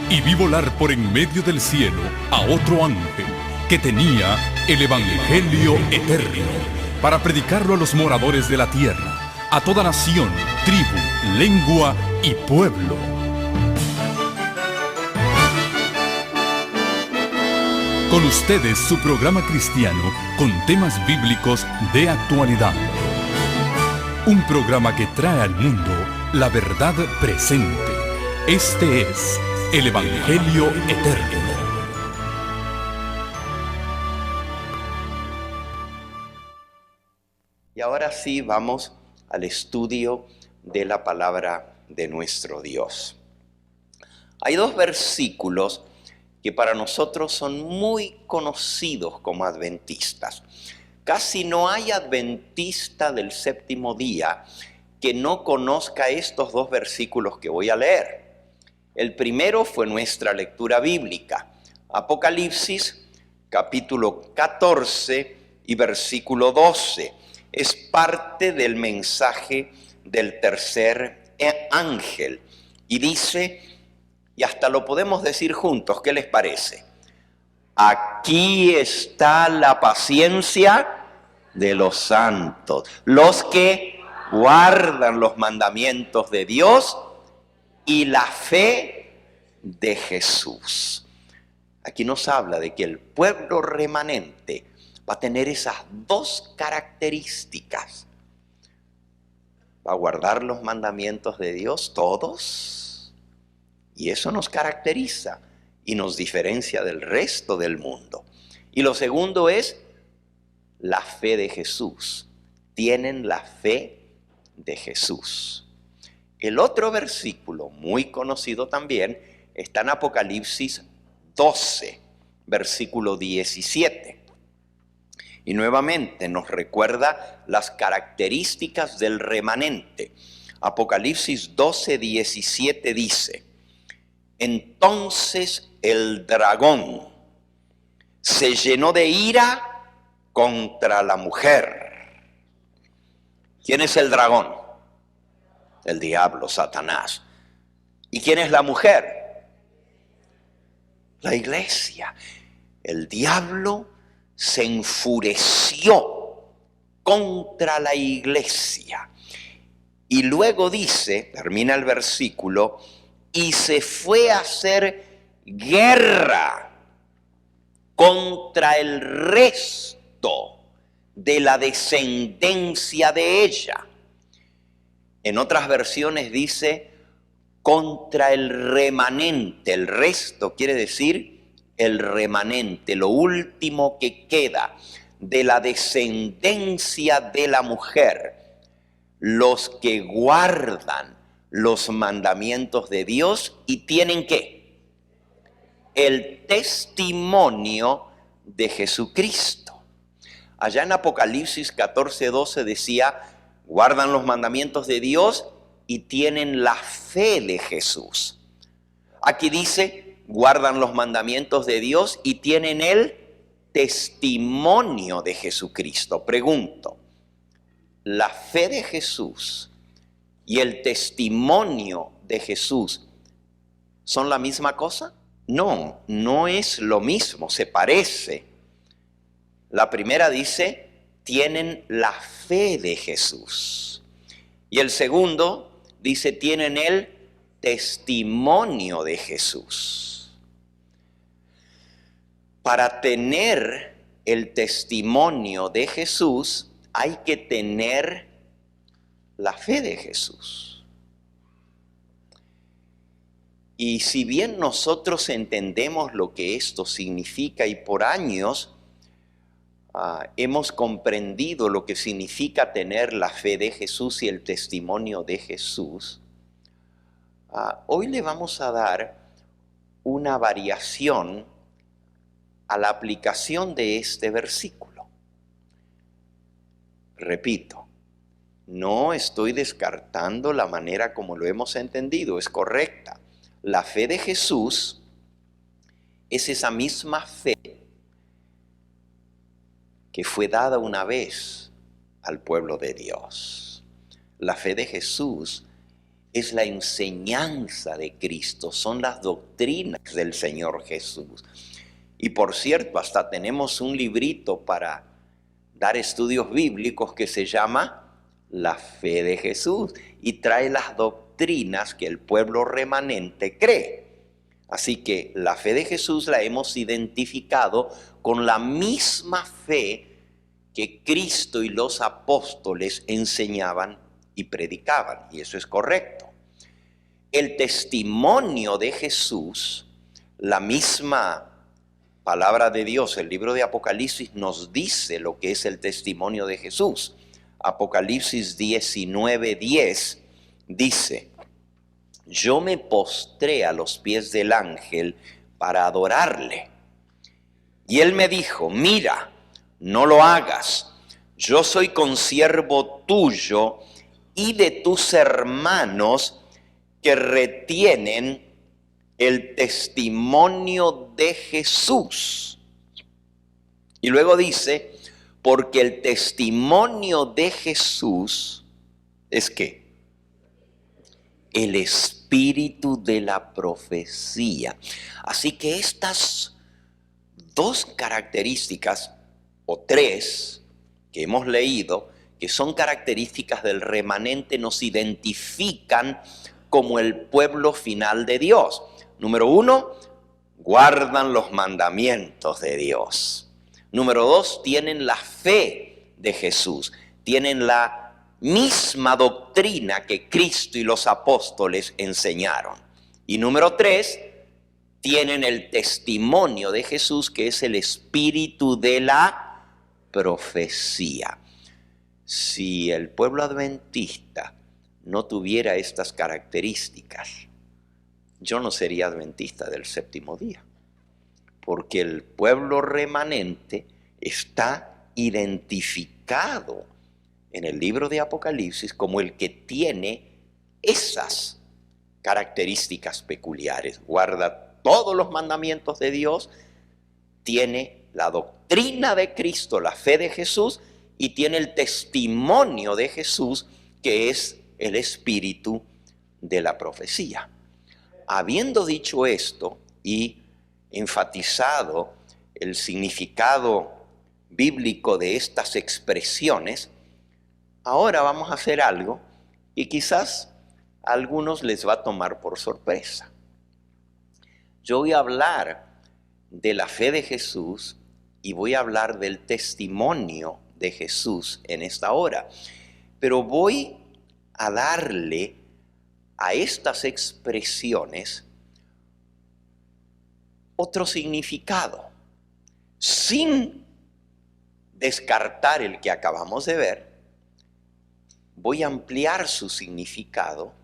Y vi volar por en medio del cielo a otro ángel que tenía el Evangelio eterno para predicarlo a los moradores de la tierra, a toda nación, tribu, lengua y pueblo. Con ustedes su programa cristiano con temas bíblicos de actualidad. Un programa que trae al mundo la verdad presente. Este es el Evangelio eterno. Y ahora sí vamos al estudio de la palabra de nuestro Dios. Hay dos versículos que para nosotros son muy conocidos como adventistas. Casi no hay adventista del séptimo día que no conozca estos dos versículos que voy a leer. El primero fue nuestra lectura bíblica, Apocalipsis capítulo 14 y versículo 12. Es parte del mensaje del tercer ángel y dice, y hasta lo podemos decir juntos, ¿qué les parece? Aquí está la paciencia de los santos, los que guardan los mandamientos de Dios y la fe de Jesús. Aquí nos habla de que el pueblo remanente va a tener esas dos características. Va a guardar los mandamientos de Dios todos, y eso nos caracteriza y nos diferencia del resto del mundo. Y lo segundo es la fe de Jesús. Tienen la fe de Jesús. El otro versículo, muy conocido también, está en Apocalipsis 12, versículo 17. Y nuevamente nos recuerda las características del remanente. Apocalipsis 12, 17 dice, entonces el dragón se llenó de ira contra la mujer. ¿Quién es el dragón? El diablo, Satanás. ¿Y quién es la mujer? La iglesia. El diablo se enfureció contra la iglesia. Y luego dice, termina el versículo, y se fue a hacer guerra contra el resto de la descendencia de ella. En otras versiones dice contra el remanente. El resto quiere decir el remanente, lo último que queda de la descendencia de la mujer, los que guardan los mandamientos de Dios y tienen ¿qué? El testimonio de Jesucristo. Allá en Apocalipsis 14, 12 decía, guardan los mandamientos de Dios y tienen la fe de Jesús. Aquí dice, guardan los mandamientos de Dios y tienen el testimonio de Jesucristo. Pregunto, ¿la fe de Jesús y el testimonio de Jesús son la misma cosa? No, no es lo mismo, se parece. La primera dice, tienen la fe de Jesús. Y el segundo dice, tienen el testimonio de Jesús. Para tener el testimonio de Jesús, hay que tener la fe de Jesús. Y si bien nosotros entendemos lo que esto significa y por años hemos comprendido lo que significa tener la fe de Jesús y el testimonio de Jesús, hoy le vamos a dar una variación a la aplicación de este versículo. Repito, no estoy descartando la manera como lo hemos entendido, es correcta. La fe de Jesús es esa misma fe que fue dada una vez al pueblo de Dios. La fe de Jesús es la enseñanza de Cristo, son las doctrinas del Señor Jesús. Y por cierto, hasta tenemos un librito para dar estudios bíblicos que se llama La Fe de Jesús y trae las doctrinas que el pueblo remanente cree. Así que la fe de Jesús la hemos identificado con la misma fe que Cristo y los apóstoles enseñaban y predicaban, y eso es correcto. El testimonio de Jesús, la misma palabra de Dios, el libro de Apocalipsis nos dice lo que es el testimonio de Jesús. Apocalipsis 19:10 dice: yo me postré a los pies del ángel para adorarle. Y él me dijo: mira, no lo hagas. Yo soy consiervo tuyo y de tus hermanos que retienen el testimonio de Jesús. Y luego dice: porque el testimonio de Jesús es ¿qué? El espíritu de la profecía. Así que estas dos características, o tres, que hemos leído, que son características del remanente, nos identifican como el pueblo final de Dios. Número 1, guardan los mandamientos de Dios. Número 2, tienen la fe de Jesús, tienen la misma doctrina que Cristo y los apóstoles enseñaron. Y número 3, tienen el testimonio de Jesús, que es el espíritu de la profecía. Si el pueblo adventista no tuviera estas características, yo no sería adventista del séptimo día, porque el pueblo remanente está identificado en el libro de Apocalipsis como el que tiene esas características peculiares. Guarda todos los mandamientos de Dios, tiene la doctrina de Cristo, la fe de Jesús, y tiene el testimonio de Jesús, que es el espíritu de la profecía. Habiendo dicho esto y enfatizado el significado bíblico de estas expresiones, ahora vamos a hacer algo y quizás a algunos les va a tomar por sorpresa. Yo voy a hablar de la fe de Jesús y voy a hablar del testimonio de Jesús en esta hora, pero voy a darle a estas expresiones otro significado, sin descartar el que acabamos de ver. Voy a ampliar su significado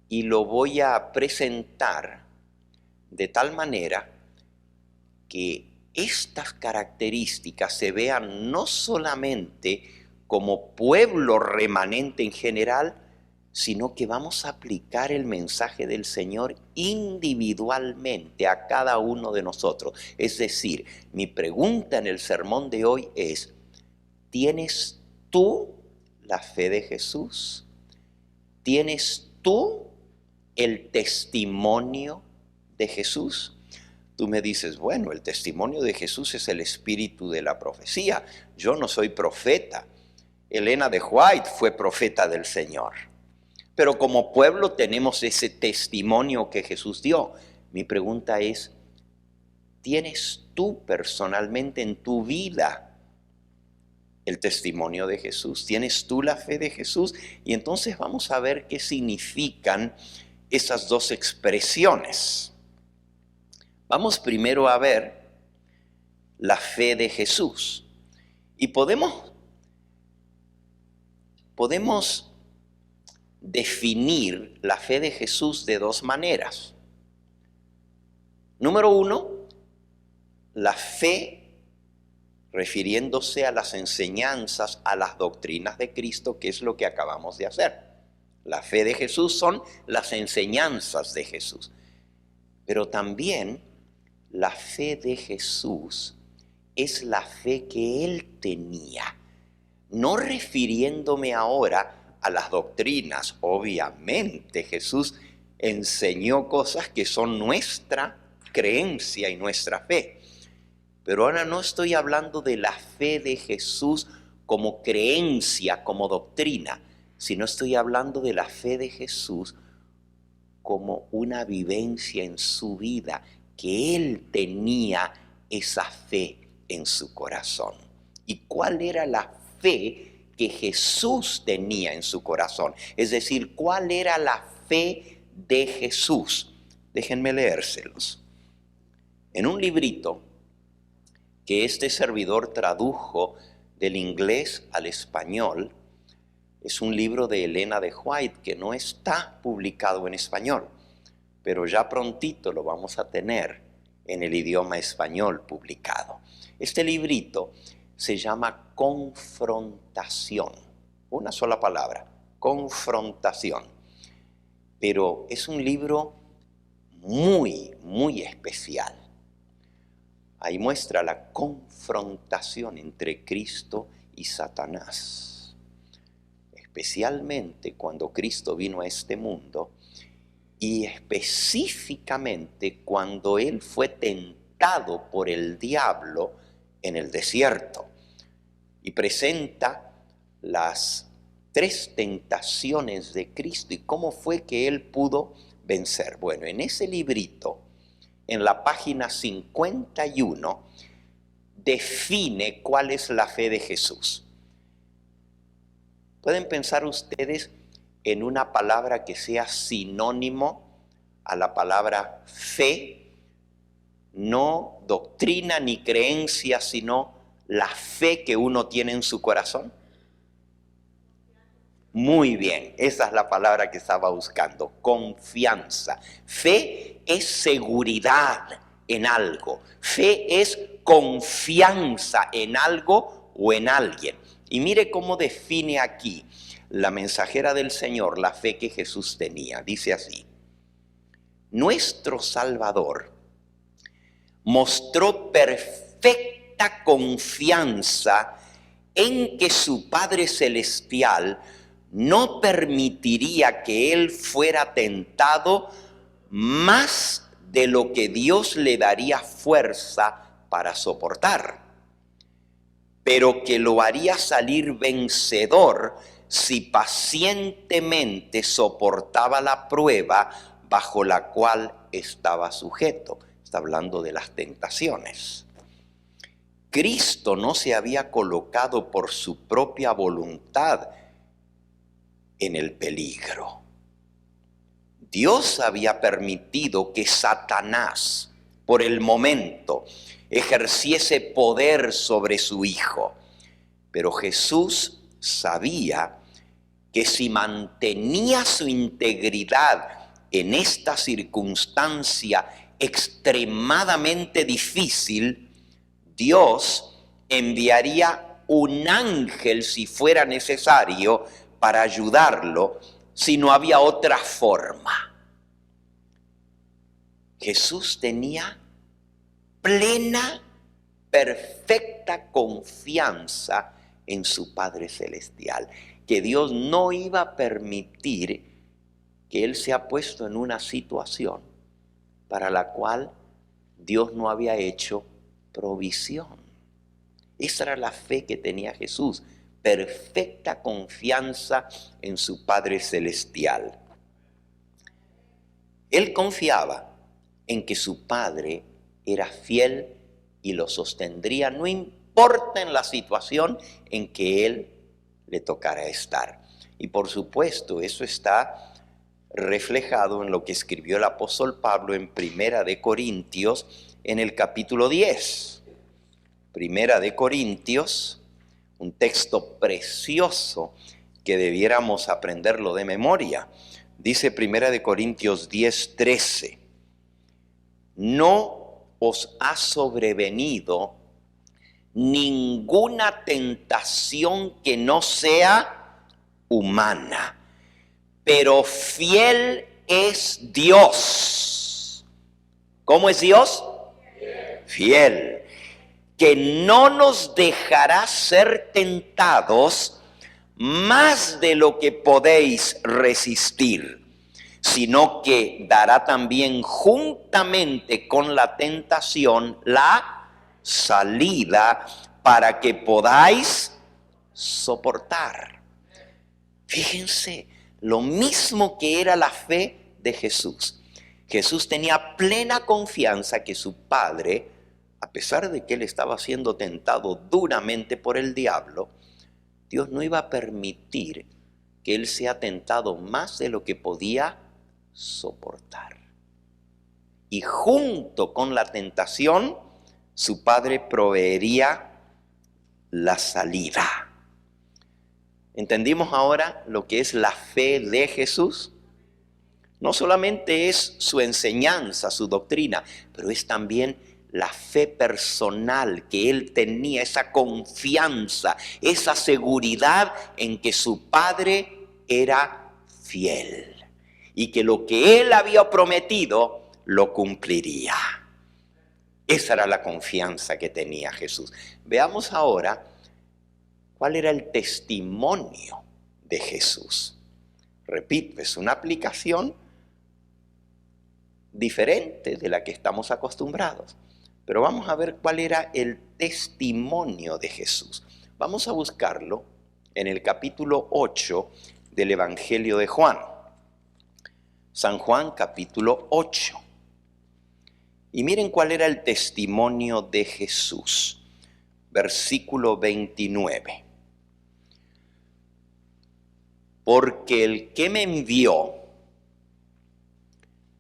y lo voy a presentar de tal manera que estas características se vean no solamente como pueblo remanente en general, sino que vamos a aplicar el mensaje del Señor individualmente a cada uno de nosotros. Es decir, mi pregunta en el sermón de hoy es: ¿tienes tú la fe de Jesús? ¿Tienes tú el testimonio de Jesús? Tú me dices: bueno, el testimonio de Jesús es el espíritu de la profecía. Yo no soy profeta. Elena de White fue profeta del Señor. Pero como pueblo tenemos ese testimonio que Jesús dio. Mi pregunta es: ¿tienes tú personalmente en tu vida el testimonio de Jesús? ¿Tienes tú la fe de Jesús? Y entonces vamos a ver qué significan esas dos expresiones. Vamos primero a ver la fe de Jesús. Y podemos definir la fe de Jesús de dos maneras. Número 1, la fe refiriéndose a las enseñanzas, a las doctrinas de Cristo, que es lo que acabamos de hacer. La fe de Jesús son las enseñanzas de Jesús. Pero también la fe de Jesús es la fe que Él tenía. No refiriéndome ahora a las doctrinas. Obviamente Jesús enseñó cosas que son nuestra creencia y nuestra fe. Pero ahora no estoy hablando de la fe de Jesús como creencia, como doctrina, sino estoy hablando de la fe de Jesús como una vivencia en su vida, que Él tenía esa fe en su corazón. ¿Y cuál era la fe que Jesús tenía en su corazón? Es decir, ¿cuál era la fe de Jesús? Déjenme leérselos. En un librito que este servidor tradujo del inglés al español, es un libro de Elena de White que no está publicado en español, pero ya prontito lo vamos a tener en el idioma español publicado. Este librito se llama Confrontación, una sola palabra, Confrontación. Pero es un libro muy, muy especial. Ahí muestra la confrontación entre Cristo y Satanás. Especialmente cuando Cristo vino a este mundo y específicamente cuando Él fue tentado por el diablo en el desierto. Y presenta las 3 tentaciones de Cristo y cómo fue que Él pudo vencer. Bueno, en ese librito, en la página 51, define cuál es la fe de Jesús. ¿Pueden pensar ustedes en una palabra que sea sinónimo a la palabra fe? No doctrina ni creencia, sino la fe que uno tiene en su corazón. Muy bien, esa es la palabra que estaba buscando, confianza. Fe es seguridad en algo, fe es confianza en algo o en alguien. Y mire cómo define aquí la mensajera del Señor la fe que Jesús tenía. Dice así: nuestro Salvador mostró perfecta confianza en que su Padre Celestial no permitiría que Él fuera tentado más de lo que Dios le daría fuerza para soportar, pero que lo haría salir vencedor si pacientemente soportaba la prueba bajo la cual estaba sujeto. Está hablando de las tentaciones. Cristo no se había colocado por su propia voluntad en el peligro. Dios había permitido que Satanás, por el momento, ejerciese poder sobre su Hijo. Pero Jesús sabía que si mantenía su integridad en esta circunstancia extremadamente difícil, Dios enviaría un ángel si fuera necesario para ayudarlo, si no había otra forma. Jesús tenía plena, perfecta confianza en su Padre Celestial, que Dios no iba a permitir que Él sea puesto en una situación para la cual Dios no había hecho provisión. Esa era la fe que tenía Jesús, perfecta confianza en su Padre Celestial. Él confiaba en que su Padre era fiel y lo sostendría, no importa en la situación en que Él le tocara estar. Y por supuesto, eso está reflejado en lo que escribió el apóstol Pablo en Primera de Corintios, en el capítulo 10. Primera de Corintios, un texto precioso que debiéramos aprenderlo de memoria. Dice Primera de Corintios 10:13: no os ha sobrevenido ninguna tentación que no sea humana, pero fiel es Dios. ¿Cómo es Dios? Fiel. Que no nos dejará ser tentados más de lo que podéis resistir, sino que dará también juntamente con la tentación la salida para que podáis soportar. Fíjense, lo mismo que era la fe de Jesús. Jesús tenía plena confianza que su Padre, a pesar de que él estaba siendo tentado duramente por el diablo, Dios no iba a permitir que él sea tentado más de lo que podía soportar. Y junto con la tentación, su Padre proveería la salida. ¿Entendimos ahora lo que es la fe de Jesús? No solamente es su enseñanza, su doctrina, pero es también la fe personal que él tenía, esa confianza, esa seguridad en que su Padre era fiel y que lo que él había prometido lo cumpliría. Esa era la confianza que tenía Jesús. Veamos ahora cuál era el testimonio de Jesús. Repito, es una aplicación diferente de la que estamos acostumbrados. Pero vamos a ver cuál era el testimonio de Jesús. Vamos a buscarlo en el capítulo 8 del Evangelio de Juan. San Juan, capítulo 8. Y miren cuál era el testimonio de Jesús. Versículo 29. Porque el que me envió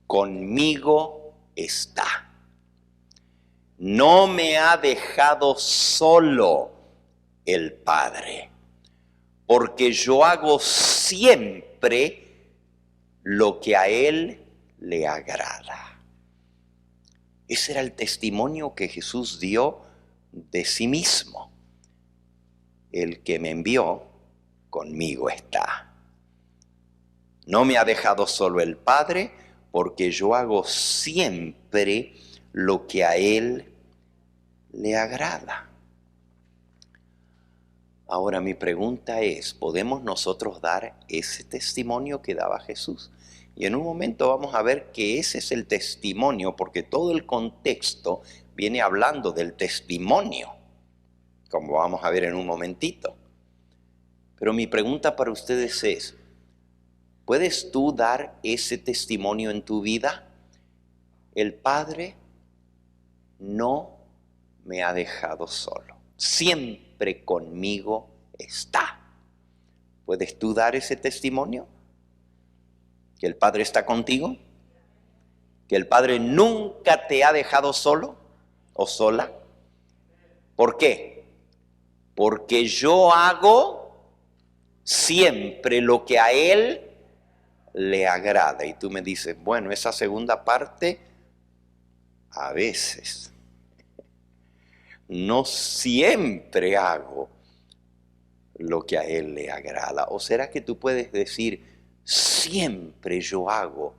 conmigo está. No me ha dejado solo el Padre, porque yo hago siempre lo que a Él le agrada. Ese era el testimonio que Jesús dio de sí mismo. El que me envió, conmigo está. No me ha dejado solo el Padre, porque yo hago siempre lo que a Él le agrada. Ahora mi pregunta es, ¿podemos nosotros dar ese testimonio que daba Jesús? Y en un momento vamos a ver que ese es el testimonio, porque todo el contexto viene hablando del testimonio, como vamos a ver en un momentito. Pero mi pregunta para ustedes es, ¿puedes tú dar ese testimonio en tu vida? El Padre no me ha dejado solo. Siempre conmigo está. ¿Puedes tú dar ese testimonio? ¿Que el Padre está contigo? ¿Que el Padre nunca te ha dejado solo o sola? ¿Por qué? Porque yo hago siempre lo que a Él le agrada. Y tú me dices, bueno, esa segunda parte, a veces, no siempre hago lo que a Él le agrada. ¿O será que tú puedes decir, siempre yo hago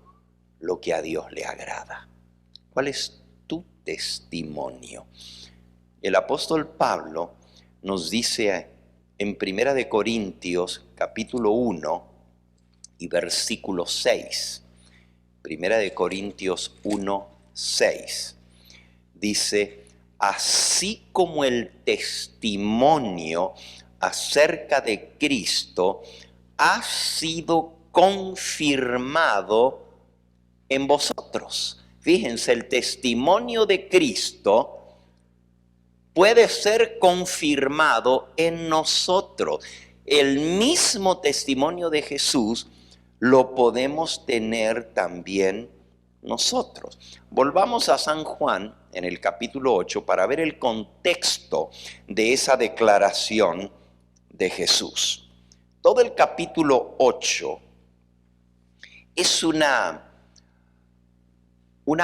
lo que a Dios le agrada? ¿Cuál es tu testimonio? El apóstol Pablo nos dice en 1 Corintios capítulo 1 y versículo 6. 1 Corintios 1, 6. Dice, así como el testimonio acerca de Cristo ha sido confirmado en vosotros. Fíjense, el testimonio de Cristo puede ser confirmado en nosotros. El mismo testimonio de Jesús lo podemos tener también nosotros. Volvamos a San Juan en el capítulo 8 para ver el contexto de esa declaración de Jesús. Todo el capítulo 8 es una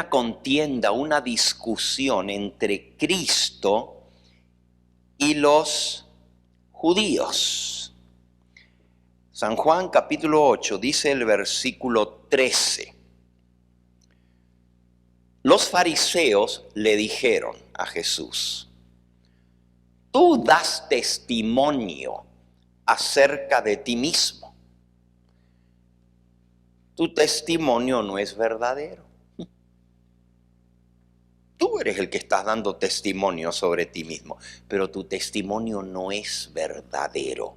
contienda, una discusión entre Cristo y los judíos. San Juan capítulo 8 dice el versículo 13. Los fariseos le dijeron a Jesús, tú das testimonio acerca de ti mismo. Tu testimonio no es verdadero. Tú eres el que estás dando testimonio sobre ti mismo, pero tu testimonio no es verdadero.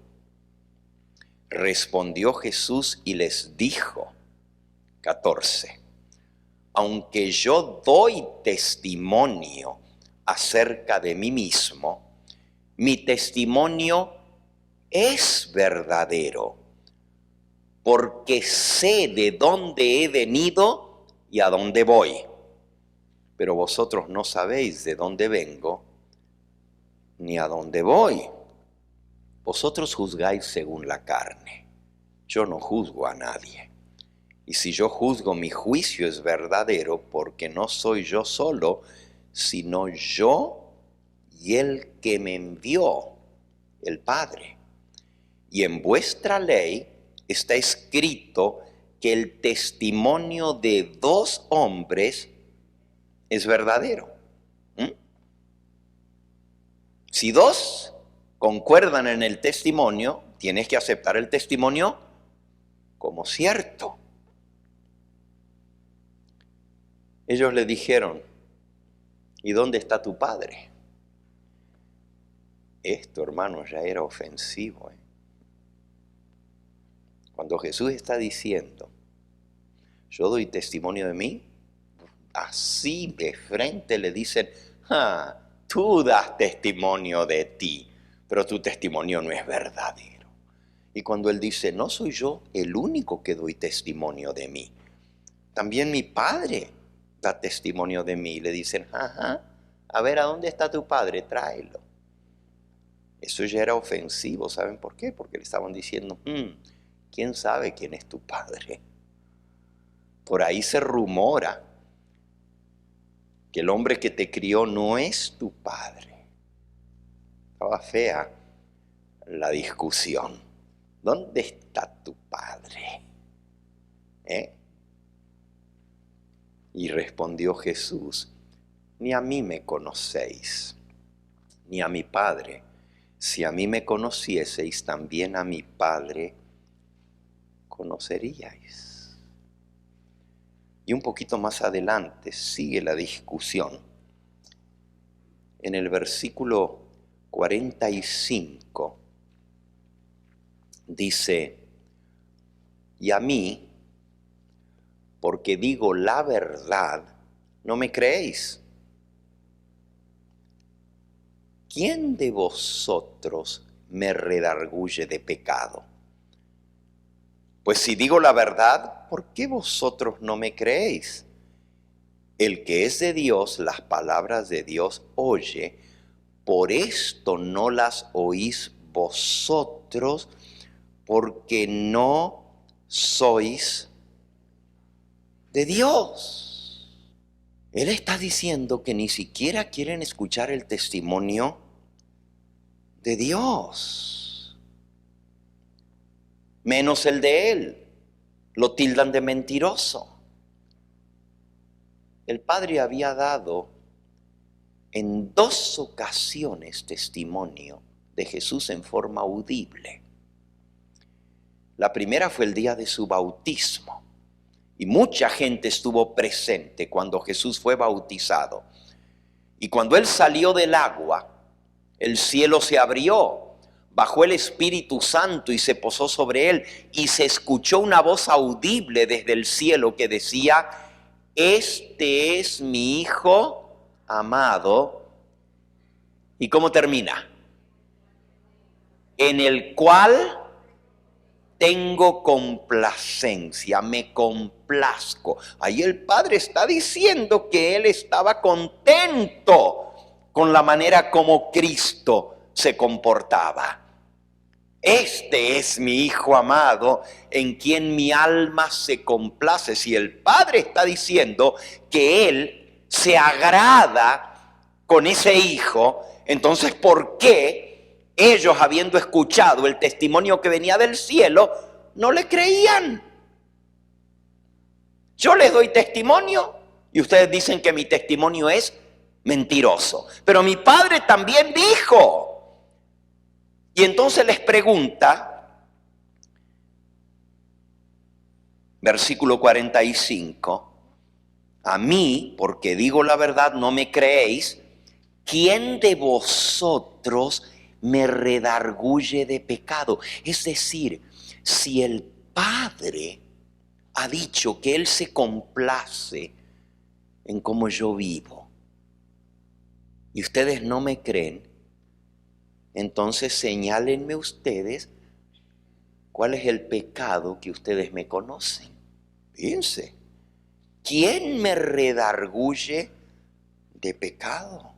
Respondió Jesús y les dijo, 14, aunque yo doy testimonio acerca de mí mismo, mi testimonio es verdadero, porque sé de dónde he venido y a dónde voy. Pero vosotros no sabéis de dónde vengo ni a dónde voy. Vosotros juzgáis según la carne. Yo no juzgo a nadie. Y si yo juzgo, mi juicio es verdadero, porque no soy yo solo, sino yo y el que me envió, el Padre. Y en vuestra ley está escrito que el testimonio de dos hombres es verdadero. Si dos concuerdan en el testimonio, tienes que aceptar el testimonio como cierto. Ellos le dijeron, ¿y dónde está tu padre? Esto, hermanos, ya era ofensivo. Cuando Jesús está diciendo, yo doy testimonio de mí, así de frente le dicen, tú das testimonio de ti, pero tu testimonio no es verdadero. Y cuando él dice, no soy yo el único que doy testimonio de mí, también mi padre da testimonio de mí. Le dicen, a ver, ¿a dónde está tu padre? Tráelo. Eso ya era ofensivo, ¿saben por qué? Porque le estaban diciendo, ¿quién sabe quién es tu padre? Por ahí se rumora que el hombre que te crió no es tu padre. Estaba fea la discusión. ¿Dónde está tu padre? Y respondió Jesús, ni a mí me conocéis, ni a mi Padre. Si a mí me conocieseis, también a mi Padre conoceríais. Y un poquito más adelante sigue la discusión. En el versículo 45 dice, y a mí, porque digo la verdad, no me creéis. ¿Quién de vosotros me redarguye de pecado? Pues si digo la verdad, ¿por qué vosotros no me creéis? El que es de Dios, las palabras de Dios oye, por esto no las oís vosotros, porque no sois de Dios. Él está diciendo que ni siquiera quieren escuchar el testimonio de Dios, menos el de él. Lo tildan de mentiroso. El Padre había dado en 2 ocasiones testimonio de Jesús en forma audible. La primera fue el día de su bautismo. Y mucha gente estuvo presente cuando Jesús fue bautizado. Y cuando él salió del agua, el cielo se abrió, bajó el Espíritu Santo y se posó sobre él. Y se escuchó una voz audible desde el cielo que decía, este es mi Hijo amado. ¿Y cómo termina? En el cual tengo complacencia, me complazco. Ahí el Padre está diciendo que él estaba contento con la manera como Cristo se comportaba. Este es mi Hijo amado, en quien mi alma se complace. Si el Padre está diciendo que él se agrada con ese Hijo, entonces ¿por qué ellos, habiendo escuchado el testimonio que venía del cielo, no le creían? Yo les doy testimonio y ustedes dicen que mi testimonio es mentiroso. Pero mi Padre también dijo Y entonces les pregunta, versículo 45, a mí, porque digo la verdad, no me creéis, ¿quién de vosotros me redarguye de pecado? Es decir, si el Padre ha dicho que Él se complace en cómo yo vivo y ustedes no me creen, entonces señálenme ustedes cuál es el pecado que ustedes me conocen. Fíjense, ¿quién me redarguye de pecado?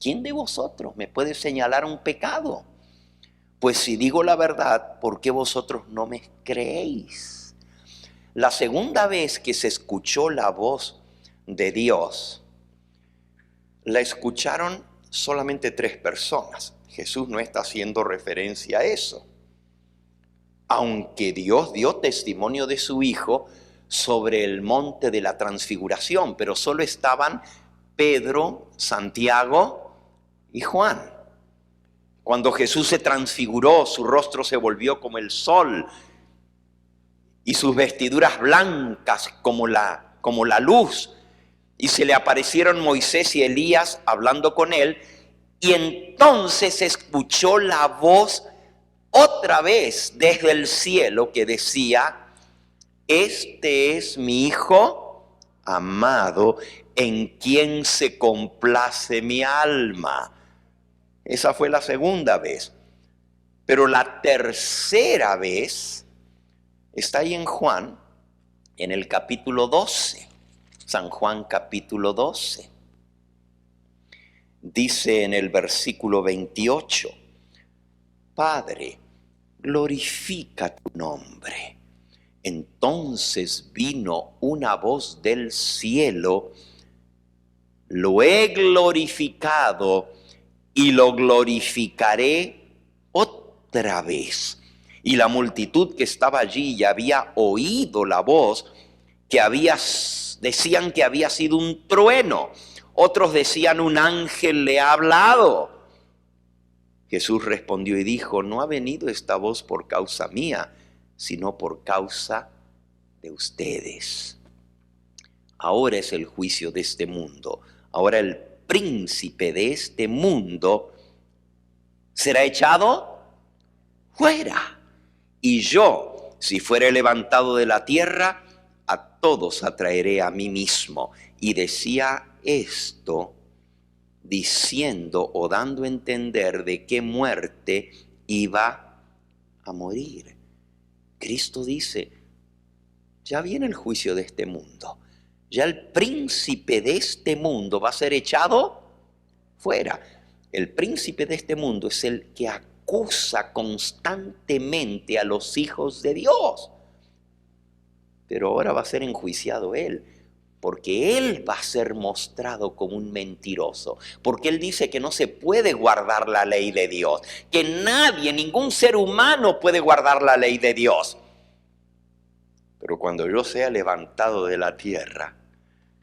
¿Quién de vosotros me puede señalar un pecado? Pues si digo la verdad, ¿por qué vosotros no me creéis? La segunda vez que se escuchó la voz de Dios, la escucharon solamente 3 personas. Jesús no está haciendo referencia a eso. Aunque Dios dio testimonio de su Hijo sobre el monte de la transfiguración, pero solo estaban Pedro, Santiago y Juan. Cuando Jesús se transfiguró, su rostro se volvió como el sol y sus vestiduras blancas como la luz. Y se le aparecieron Moisés y Elías hablando con él. Y entonces escuchó la voz otra vez desde el cielo que decía, este es mi Hijo amado, en quien se complace mi alma. Esa fue la segunda vez. Pero la tercera vez está ahí en Juan, en el capítulo 12. San Juan capítulo 12. Dice en el versículo 28, Padre, glorifica tu nombre. Entonces vino una voz del cielo, lo he glorificado y lo glorificaré otra vez. Y la multitud que estaba allí ya había oído la voz decían que había sido un trueno. Otros decían un ángel le ha hablado. Jesús respondió y dijo, no ha venido esta voz por causa mía, sino por causa de ustedes. Ahora es el juicio de este mundo. Ahora el príncipe de este mundo será echado fuera. Y yo, si fuere levantado de la tierra, a todos atraeré a mí mismo. Y decía esto diciendo o dando a entender de qué muerte iba a morir. Cristo dice, ya viene el juicio de este mundo. Ya el príncipe de este mundo va a ser echado fuera. El príncipe de este mundo es el que acusa constantemente a los hijos de Dios. Pero ahora va a ser enjuiciado él, porque él va a ser mostrado como un mentiroso. Porque él dice que no se puede guardar la ley de Dios, que nadie, ningún ser humano puede guardar la ley de Dios. Pero cuando yo sea levantado de la tierra,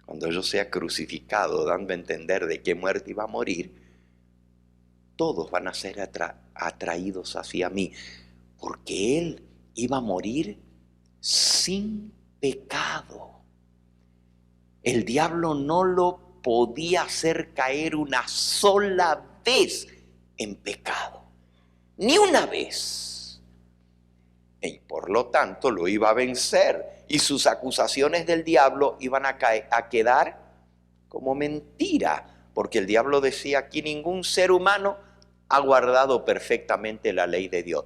cuando yo sea crucificado, dando a entender de qué muerte iba a morir, todos van a ser atraídos hacia mí, porque Él iba a morir sin pecado. El diablo no lo podía hacer caer una sola vez en pecado, ni una vez. Y por lo tanto lo iba a vencer, y sus acusaciones del diablo iban a quedar como mentira, porque el diablo decía, aquí ningún ser humano ha guardado perfectamente la ley de Dios.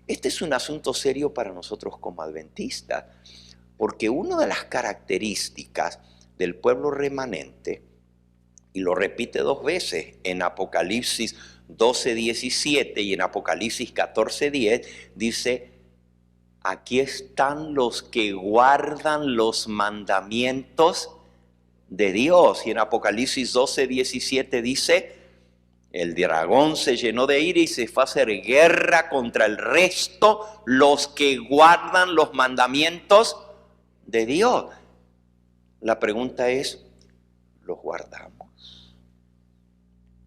Este es un asunto serio para nosotros como adventistas, porque una de las características del pueblo remanente, y lo repite 2 veces en Apocalipsis 12:17 y en Apocalipsis 14:10, dice, aquí están los que guardan los mandamientos de Dios. Y en Apocalipsis 12:17 dice, el dragón se llenó de ira y se fue a hacer guerra contra el resto, los que guardan los mandamientos de Dios. La pregunta es, ¿los guardamos?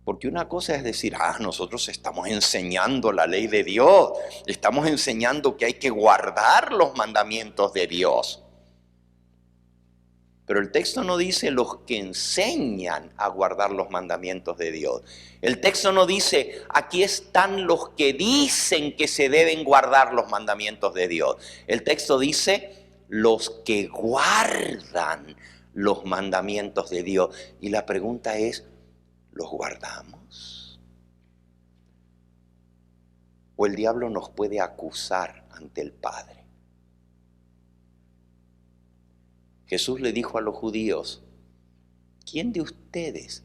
Porque una cosa es decir, nosotros estamos enseñando la ley de Dios, estamos enseñando que hay que guardar los mandamientos de Dios. Pero el texto no dice los que enseñan a guardar los mandamientos de Dios. El texto no dice, aquí están los que dicen que se deben guardar los mandamientos de Dios. El texto dice, los que guardan los mandamientos de Dios. Y la pregunta es, ¿los guardamos? ¿O el diablo nos puede acusar ante el Padre? Jesús le dijo a los judíos, ¿quién de ustedes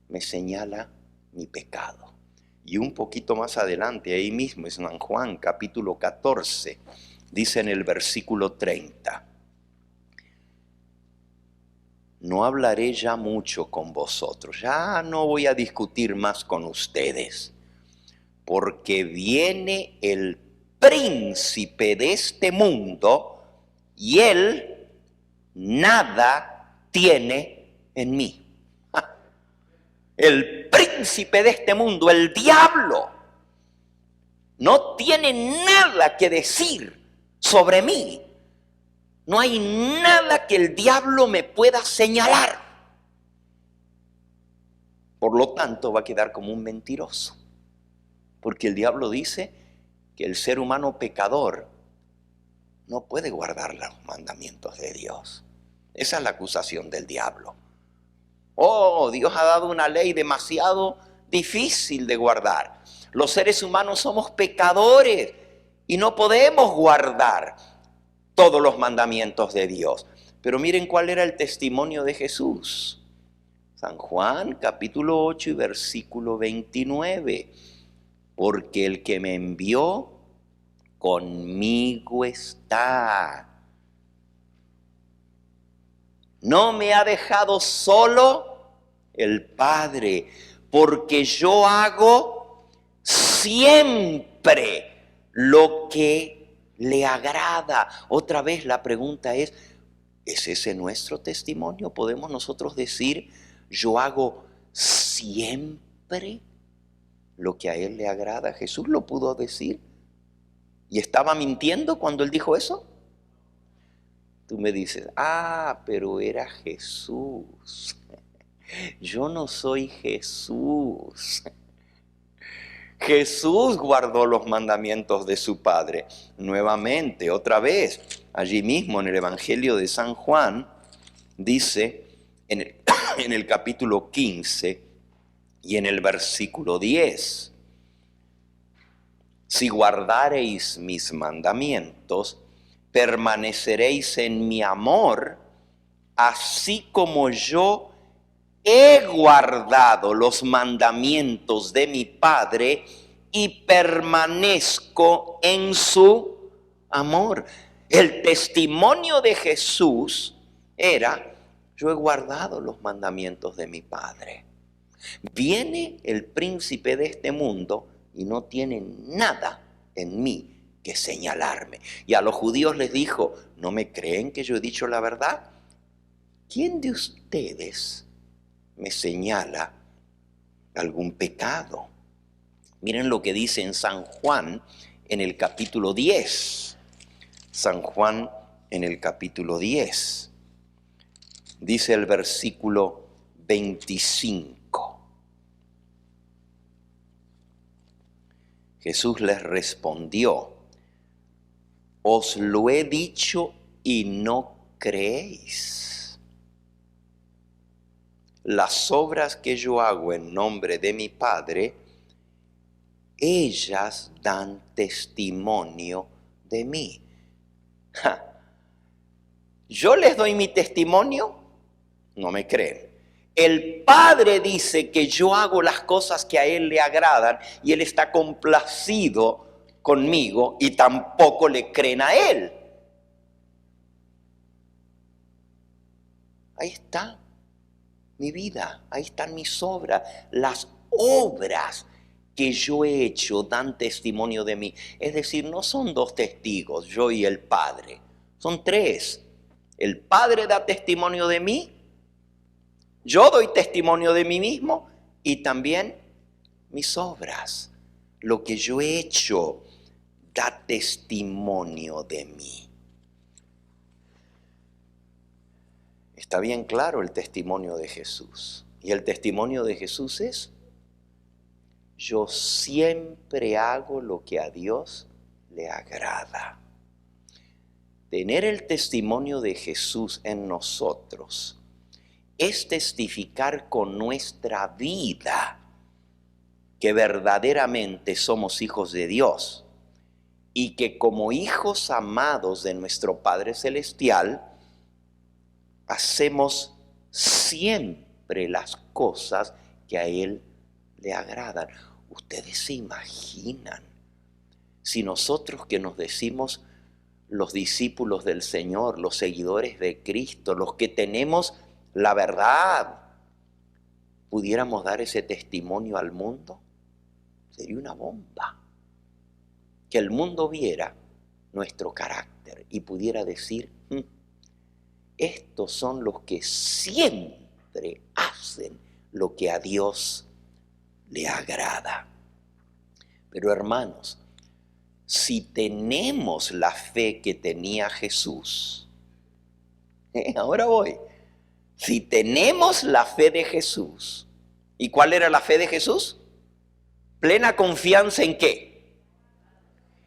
me señala mi pecado? Y un poquito más adelante, ahí mismo, en San Juan capítulo 14, dice en el versículo 30, no hablaré ya mucho con vosotros, ya no voy a discutir más con ustedes, porque viene el príncipe de este mundo y él nada tiene en mí. El príncipe de este mundo, el diablo, no tiene nada que decir sobre mí. No hay nada que el diablo me pueda señalar. Por lo tanto, va a quedar como un mentiroso. Porque el diablo dice que el ser humano pecador no puede guardar los mandamientos de Dios. Esa es la acusación del diablo. Dios ha dado una ley demasiado difícil de guardar. Los seres humanos somos pecadores y no podemos guardar todos los mandamientos de Dios. Pero miren cuál era el testimonio de Jesús. San Juan capítulo 8 y versículo 29. Porque el que me envió conmigo está. No me ha dejado solo el Padre, porque yo hago siempre lo que le agrada. Otra vez la pregunta ¿es ese nuestro testimonio? ¿Podemos nosotros decir, yo hago siempre lo que a Él le agrada? ¿Jesús lo pudo decir? ¿Y estaba mintiendo cuando Él dijo eso? Tú me dices, pero era Jesús. Yo no soy Jesús. Jesús guardó los mandamientos de su Padre. Nuevamente, otra vez, allí mismo en el Evangelio de San Juan, dice en el capítulo 15 y en el versículo 10, si guardareis mis mandamientos, permaneceréis en mi amor, así como yo he guardado los mandamientos de mi Padre y permanezco en su amor. El testimonio de Jesús era, yo he guardado los mandamientos de mi Padre. Viene el príncipe de este mundo y no tiene nada en mí que señalarme. Y a los judíos les dijo, ¿no me creen que yo he dicho la verdad? ¿Quién de ustedes me señala algún pecado? Miren lo que dice en San Juan en el capítulo 10. San Juan en el capítulo 10. Dice el versículo 25. Jesús les respondió, os lo he dicho y no creéis. Las obras que yo hago en nombre de mi Padre, ellas dan testimonio de mí. Yo les doy mi testimonio, no me creen. El Padre dice que yo hago las cosas que a Él le agradan y Él está complacido conmigo y tampoco le creen a Él. Ahí está mi vida, ahí están mis obras. Las obras que yo he hecho dan testimonio de mí. Es decir, no son dos testigos, yo y el Padre. Son tres. El Padre da testimonio de mí, yo doy testimonio de mí mismo y también mis obras. Lo que yo he hecho da testimonio de mí. Está bien claro el testimonio de Jesús. Y el testimonio de Jesús es: yo siempre hago lo que a Dios le agrada. Tener el testimonio de Jesús en nosotros es testificar con nuestra vida que verdaderamente somos hijos de Dios y que como hijos amados de nuestro Padre Celestial hacemos siempre las cosas que a Él le agradan. Ustedes se imaginan si nosotros, que nos decimos los discípulos del Señor, los seguidores de Cristo, los que tenemos la verdad, pudiéramos dar ese testimonio al mundo. Sería una bomba. Que el mundo viera nuestro carácter y pudiera decir: estos son los que siempre hacen lo que a Dios le agrada. Pero hermanos, si tenemos la fe que tenía Jesús, ahora voy. Si tenemos la fe de Jesús, ¿y cuál era la fe de Jesús? Plena confianza ¿en qué?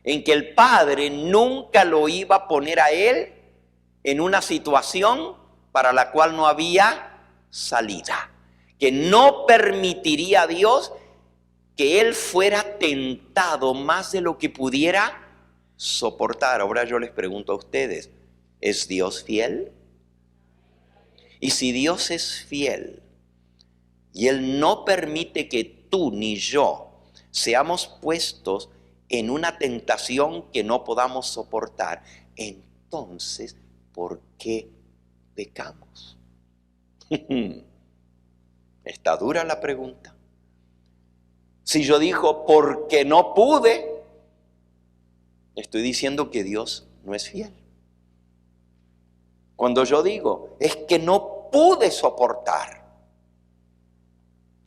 En que el Padre nunca lo iba a poner a él en una situación para la cual no había salida. Que no permitiría a Dios que él fuera tentado más de lo que pudiera soportar. Ahora yo les pregunto a ustedes, ¿es Dios fiel? Y si Dios es fiel y Él no permite que tú ni yo seamos puestos en una tentación que no podamos soportar, entonces, ¿por qué pecamos? Está dura la pregunta. Si yo digo porque no pude, estoy diciendo que Dios no es fiel. Cuando yo digo es que no pude soportar,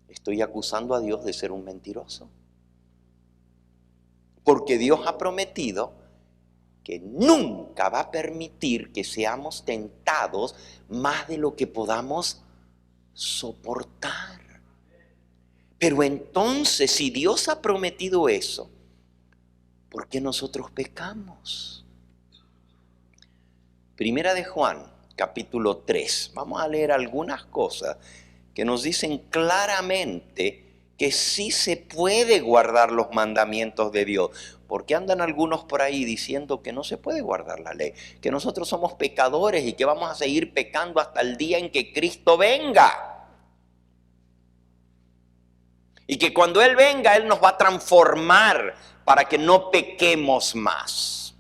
estoy acusando a Dios de ser un mentiroso. Porque Dios ha prometido que nunca va a permitir que seamos tentados más de lo que podamos soportar. Pero entonces, si Dios ha prometido eso, ¿por qué nosotros pecamos? Primera de Juan, capítulo 3. Vamos a leer algunas cosas que nos dicen claramente que sí se puede guardar los mandamientos de Dios. Porque andan algunos por ahí diciendo que no se puede guardar la ley, que nosotros somos pecadores y que vamos a seguir pecando hasta el día en que Cristo venga. Y que cuando Él venga, Él nos va a transformar para que no pequemos más.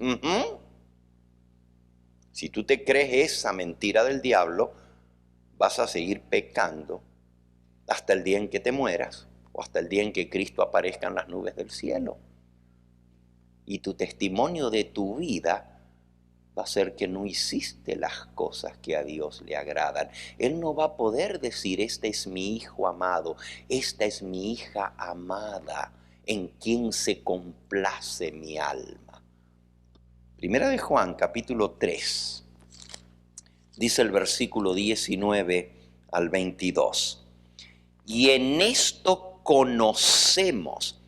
Si tú te crees esa mentira del diablo, vas a seguir pecando hasta el día en que te mueras o hasta el día en que Cristo aparezca en las nubes del cielo. Y tu testimonio de tu vida va a ser que no hiciste las cosas que a Dios le agradan. Él no va a poder decir: este es mi hijo amado, esta es mi hija amada, en quien se complace mi alma. Primera de Juan, capítulo 3, dice el versículo 19 al 22. Y en esto conocemos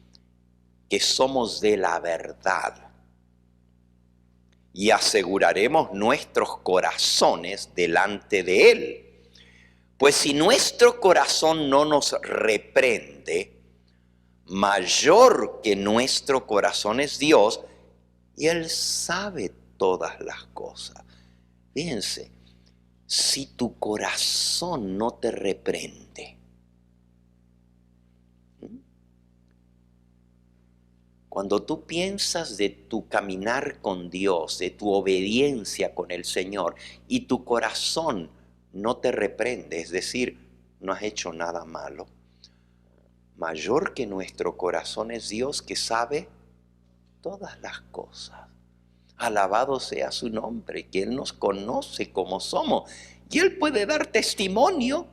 que somos de la verdad y aseguraremos nuestros corazones delante de Él. Pues si nuestro corazón no nos reprende, mayor que nuestro corazón es Dios, y Él sabe todas las cosas. Fíjense, si tu corazón no te reprende, cuando tú piensas de tu caminar con Dios, de tu obediencia con el Señor, y tu corazón no te reprende, es decir, no has hecho nada malo, mayor que nuestro corazón es Dios, que sabe todas las cosas. Alabado sea su nombre, que Él nos conoce como somos, y Él puede dar testimonio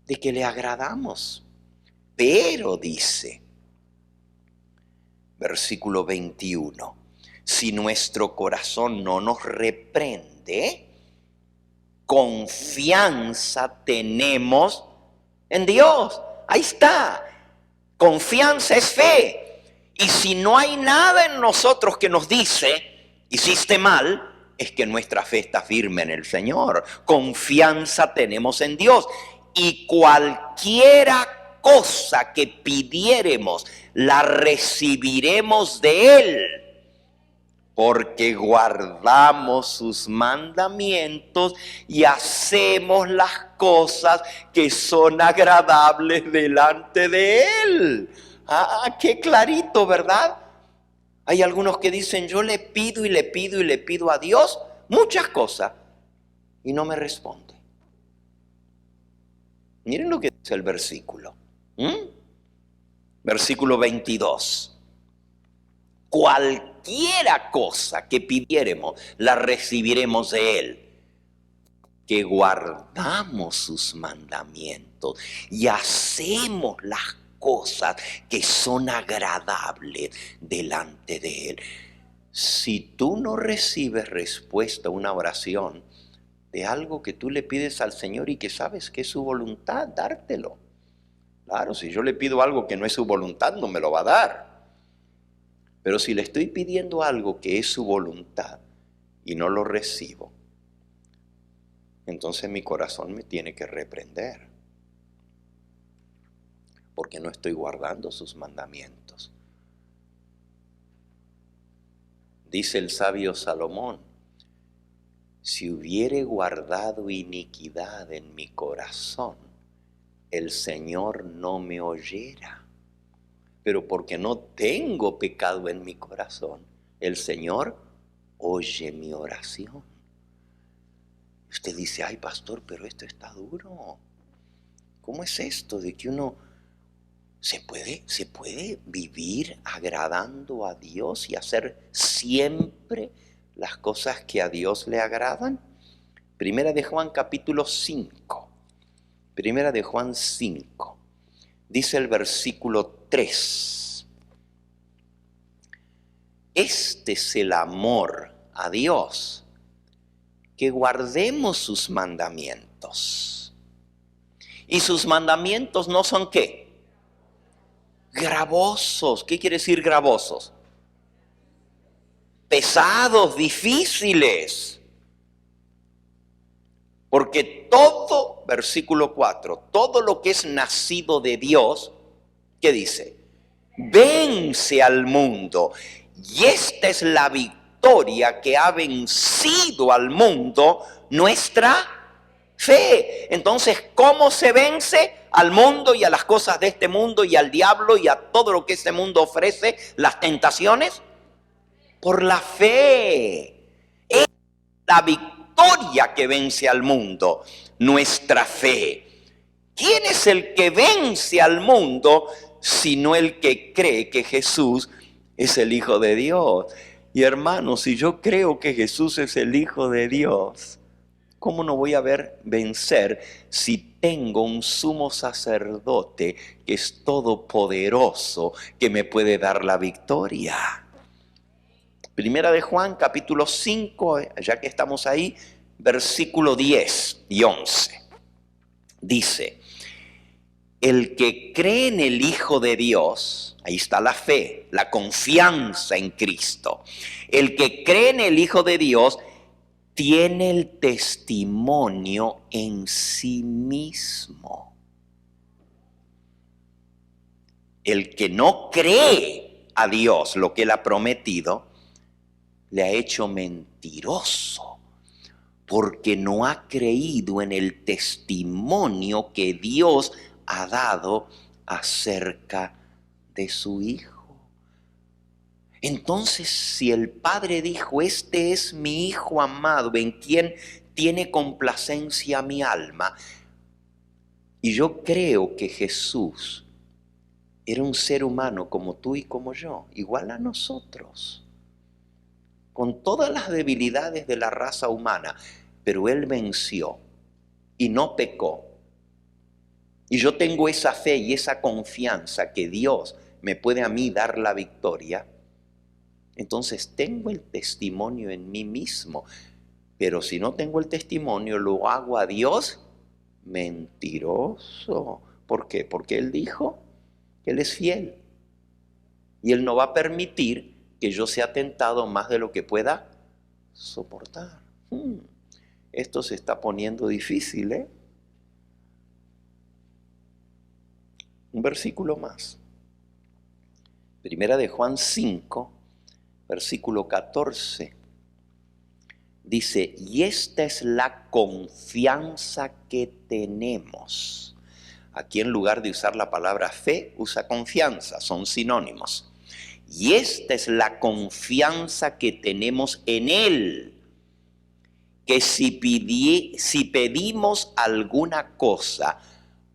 de que le agradamos. Pero dice, versículo 21, si nuestro corazón no nos reprende, confianza tenemos en Dios. Ahí está. Confianza es fe. Y si no hay nada en nosotros que nos dice, hiciste mal, es que nuestra fe está firme en el Señor. Confianza tenemos en Dios. Y cualquiera cosa que pidiéremos, la recibiremos de Él. Porque guardamos sus mandamientos y hacemos las cosas que son agradables delante de Él. Ah, qué clarito, ¿verdad? Hay algunos que dicen, yo le pido y le pido y le pido a Dios muchas cosas y no me responde. Miren lo que dice el versículo. Versículo 22. Cualquiera cosa que pidiéremos, la recibiremos de Él. Que guardamos sus mandamientos y hacemos las cosas que son agradables delante de Él. Si tú no recibes respuesta a una oración de algo que tú le pides al Señor y que sabes que es su voluntad, dártelo. Claro, si yo le pido algo que no es su voluntad, no me lo va a dar. Pero si le estoy pidiendo algo que es su voluntad y no lo recibo, entonces mi corazón me tiene que reprender. Porque no estoy guardando sus mandamientos. Dice el sabio Salomón, si hubiere guardado iniquidad en mi corazón, el Señor no me oyera. Pero porque no tengo pecado en mi corazón, el Señor oye mi oración. Usted dice, ay pastor, pero esto está duro. ¿Cómo es esto de que uno se puede vivir agradando a Dios y hacer siempre las cosas que a Dios le agradan? Primera de Juan capítulo 5. Primera de Juan 5. Dice el versículo 3. Este es el amor a Dios, que guardemos sus mandamientos. Y sus mandamientos no son ¿qué? Gravosos. ¿Qué quiere decir gravosos? Pesados, difíciles. Porque todo, versículo 4, todo lo que es nacido de Dios, ¿qué dice? Vence al mundo. Y esta es la victoria que ha vencido al mundo, nuestra fe. Entonces, ¿cómo se vence al mundo y a las cosas de este mundo y al diablo y a todo lo que este mundo ofrece, las tentaciones? Por la fe. Es la victoria que vence al mundo, nuestra fe. ¿Quién es el que vence al mundo sino el que cree que Jesús es el Hijo de Dios? Y hermanos, si yo creo que Jesús es el Hijo de Dios, ¿cómo no voy a vencer si tengo un sumo sacerdote que es todopoderoso, que me puede dar la victoria? Primera de Juan, capítulo 5, ya que estamos ahí, versículo 10 y 11. Dice, el que cree en el Hijo de Dios, ahí está la fe, la confianza en Cristo. El que cree en el Hijo de Dios tiene el testimonio en sí mismo. El que no cree a Dios lo que Él ha prometido, le ha hecho mentiroso, porque no ha creído en el testimonio que Dios ha dado acerca de su Hijo. Entonces, si el Padre dijo, este es mi Hijo amado, en quien tiene complacencia mi alma, y yo creo que Jesús era un ser humano como tú y como yo, igual a nosotros, con todas las debilidades de la raza humana, pero Él venció y no pecó. y yo tengo esa fe y esa confianza que Dios me puede a mí dar la victoria, entonces tengo el testimonio en mí mismo. Pero si no tengo el testimonio, lo hago a Dios mentiroso. ¿Por qué? Porque Él dijo que Él es fiel. Y Él no va a permitir que yo sea tentado más de lo que pueda soportar. Esto se está poniendo difícil, ¿eh? Un versículo más. Primera de Juan 5, versículo 14. Dice, y esta es la confianza que tenemos. Aquí en lugar de usar la palabra fe, usa confianza, son sinónimos. Y esta es la confianza que tenemos en Él, que si pedimos alguna cosa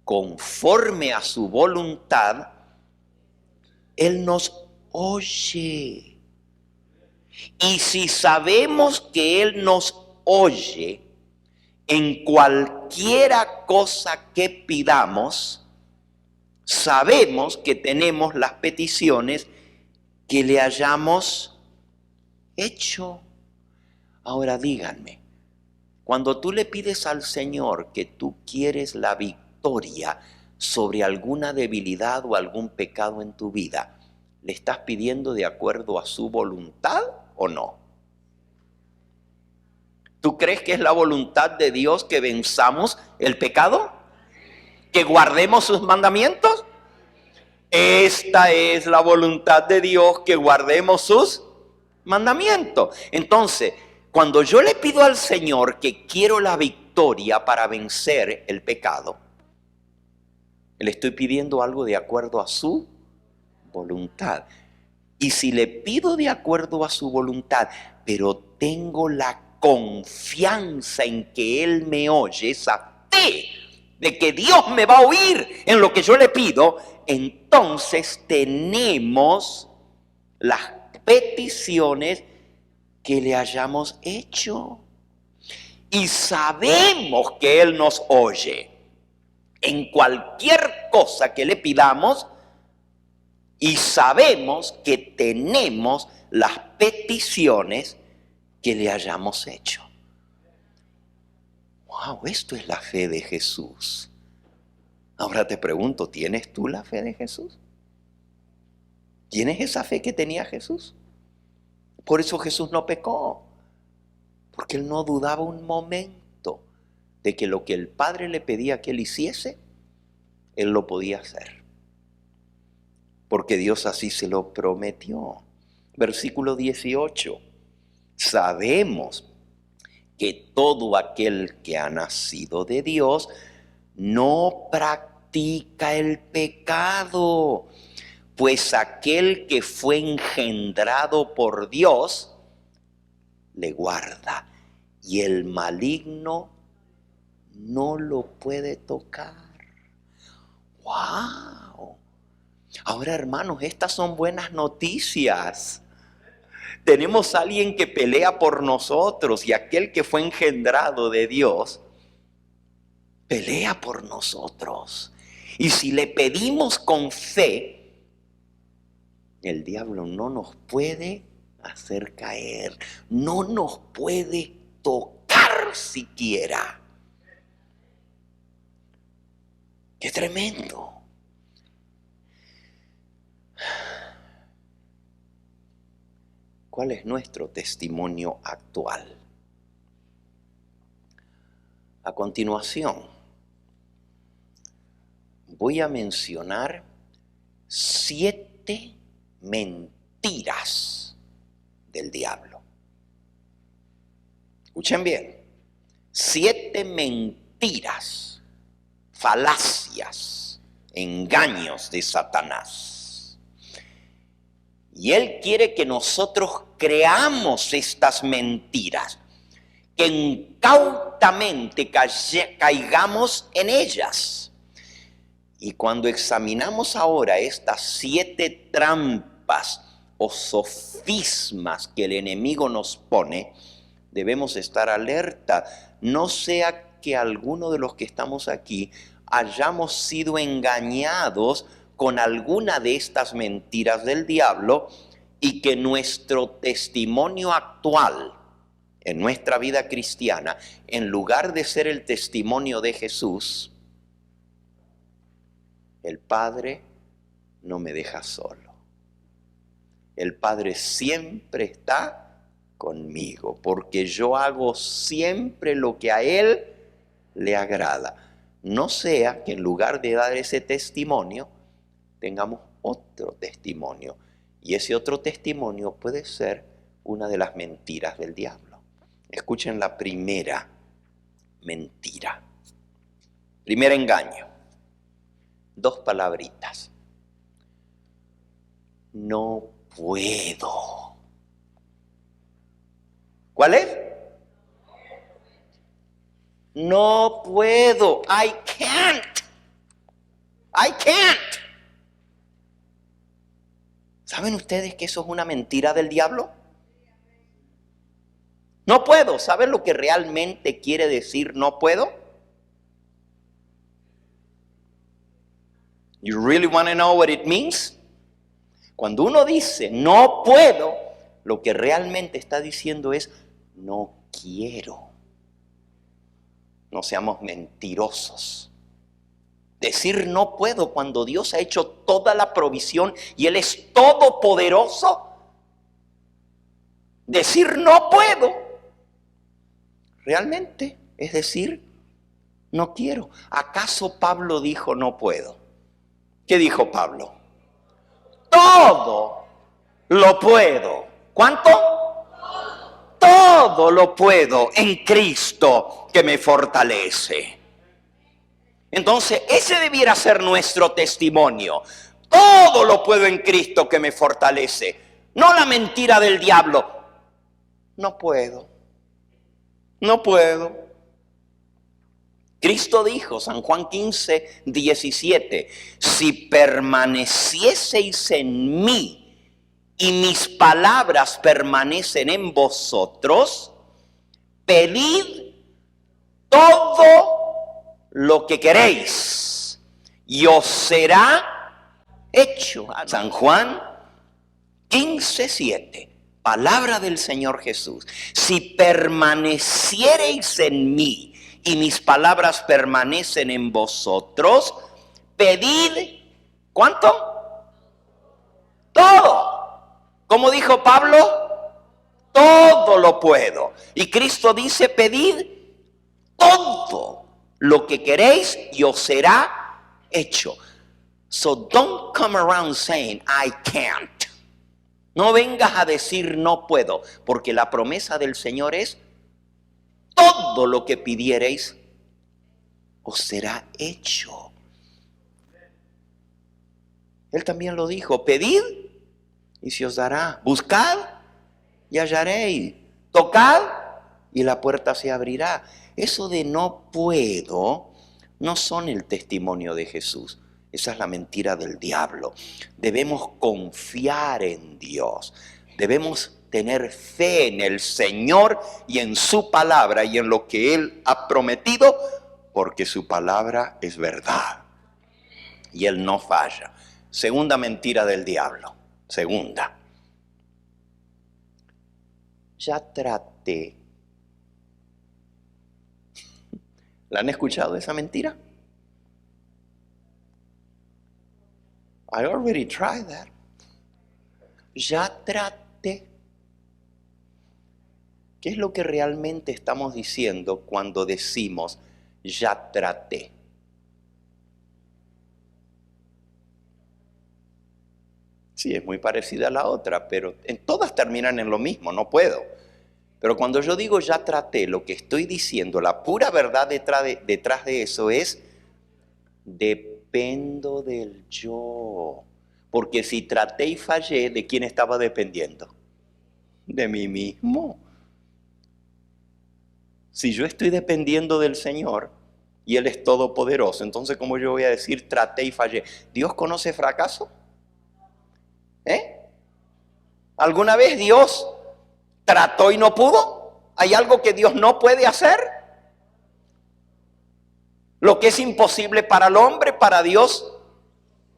conforme a su voluntad, Él nos oye. Y si sabemos que Él nos oye en cualquiera cosa que pidamos, sabemos que tenemos las peticiones que le hayamos hecho. Ahora díganme, cuando tú le pides al Señor que tú quieres la victoria sobre alguna debilidad o algún pecado en tu vida, ¿le estás pidiendo de acuerdo a su voluntad o no? ¿Tú crees que es la voluntad de Dios que venzamos el pecado? ¿Que guardemos sus mandamientos? Esta es la voluntad de Dios, que guardemos sus mandamientos. Entonces, cuando yo le pido al Señor que quiero la victoria para vencer el pecado, le estoy pidiendo algo de acuerdo a su voluntad. Y si le pido de acuerdo a su voluntad, pero tengo la confianza en que Él me oye, esa fe de que Dios me va a oír en lo que yo le pido, entonces tenemos las peticiones que le hayamos hecho. Y sabemos que Él nos oye en cualquier cosa que le pidamos, y sabemos que tenemos las peticiones que le hayamos hecho. Wow, esto es la fe de Jesús. Ahora te pregunto, ¿tienes tú la fe de Jesús? ¿Tienes esa fe que tenía Jesús? Por eso Jesús no pecó, porque Él no dudaba un momento de que lo que el Padre le pedía que Él hiciese, Él lo podía hacer. Porque Dios así se lo prometió. Versículo 18. Sabemos que todo aquel que ha nacido de Dios no practica el pecado, pues aquel que fue engendrado por Dios le guarda, y el maligno no lo puede tocar. ¡Wow! Ahora, hermanos, estas son buenas noticias. Tenemos a alguien que pelea por nosotros, y aquel que fue engendrado de Dios pelea por nosotros. Y si le pedimos con fe, el diablo no nos puede hacer caer, no nos puede tocar siquiera. ¡Qué tremendo! ¿Cuál es nuestro testimonio actual? A continuación, voy a mencionar 7 mentiras del diablo. Escuchen bien, 7 mentiras, falacias, engaños de Satanás. Y Él quiere que nosotros creamos estas mentiras, que incautamente caigamos en ellas. Y cuando examinamos ahora estas 7 trampas o sofismas que el enemigo nos pone, debemos estar alerta, no sea que alguno de los que estamos aquí hayamos sido engañados con alguna de estas mentiras del diablo y que nuestro testimonio actual en nuestra vida cristiana, en lugar de ser el testimonio de Jesús, el Padre no me deja solo. El Padre siempre está conmigo, porque yo hago siempre lo que a Él le agrada. No sea que en lugar de dar ese testimonio, tengamos otro testimonio. Y ese otro testimonio puede ser una de las mentiras del diablo. Escuchen la primera mentira. Primer engaño. 2 palabritas. No puedo. ¿Cuál es? No puedo. I can't. I can't. ¿Saben ustedes que eso es una mentira del diablo? No puedo. ¿Saben lo que realmente quiere decir no puedo? You really want to know what it means? Cuando uno dice no puedo, lo que realmente está diciendo es no quiero. No seamos mentirosos. Decir no puedo cuando Dios ha hecho toda la provisión y Él es todopoderoso. Decir no puedo realmente es decir no quiero. ¿Acaso Pablo dijo no puedo? ¿Qué dijo Pablo? Todo lo puedo. ¿Cuánto? Todo lo puedo en Cristo que me fortalece. Entonces, ese debiera ser nuestro testimonio. Todo lo puedo en Cristo que me fortalece. No la mentira del diablo. No puedo. No puedo. Cristo dijo, San Juan 15, 17, si permanecieseis en mí y mis palabras permanecen en vosotros, pedid todo lo que queréis y os será hecho. San Juan 15, 7, palabra del Señor Jesús. Si permaneciereis en mí y mis palabras permanecen en vosotros, pedid, ¿cuánto? Todo. ¿Cómo dijo Pablo? Todo lo puedo. Y Cristo dice, pedid todo lo que queréis y os será hecho. So don't come around saying, I can't. No vengas a decir no puedo, porque la promesa del Señor es, todo lo que pidiereis os será hecho. Él también lo dijo, pedid y se os dará. Buscad y hallaréis. Tocad y la puerta se abrirá. Eso de no puedo no son el testimonio de Jesús. Esa es la mentira del diablo. Debemos confiar en Dios. Debemos tener fe en el Señor y en su palabra y en lo que Él ha prometido, porque su palabra es verdad y Él no falla. Segunda mentira del diablo. Segunda. Ya traté. ¿La han escuchado esa mentira? I already tried that. Ya traté. ¿Qué es lo que realmente estamos diciendo cuando decimos ya traté? Sí, es muy parecida a la otra, pero en todas terminan en lo mismo, no puedo. Pero cuando yo digo ya traté, lo que estoy diciendo, la pura verdad detrás de eso es dependo del yo. Porque si traté y fallé, ¿de quién estaba dependiendo? De mí mismo. Si yo estoy dependiendo del Señor y Él es todopoderoso, entonces ¿cómo yo voy a decir traté y fallé? ¿Dios conoce fracaso? ¿Alguna vez Dios trató y no pudo? ¿Hay algo que Dios no puede hacer? Lo que es imposible para el hombre, para Dios,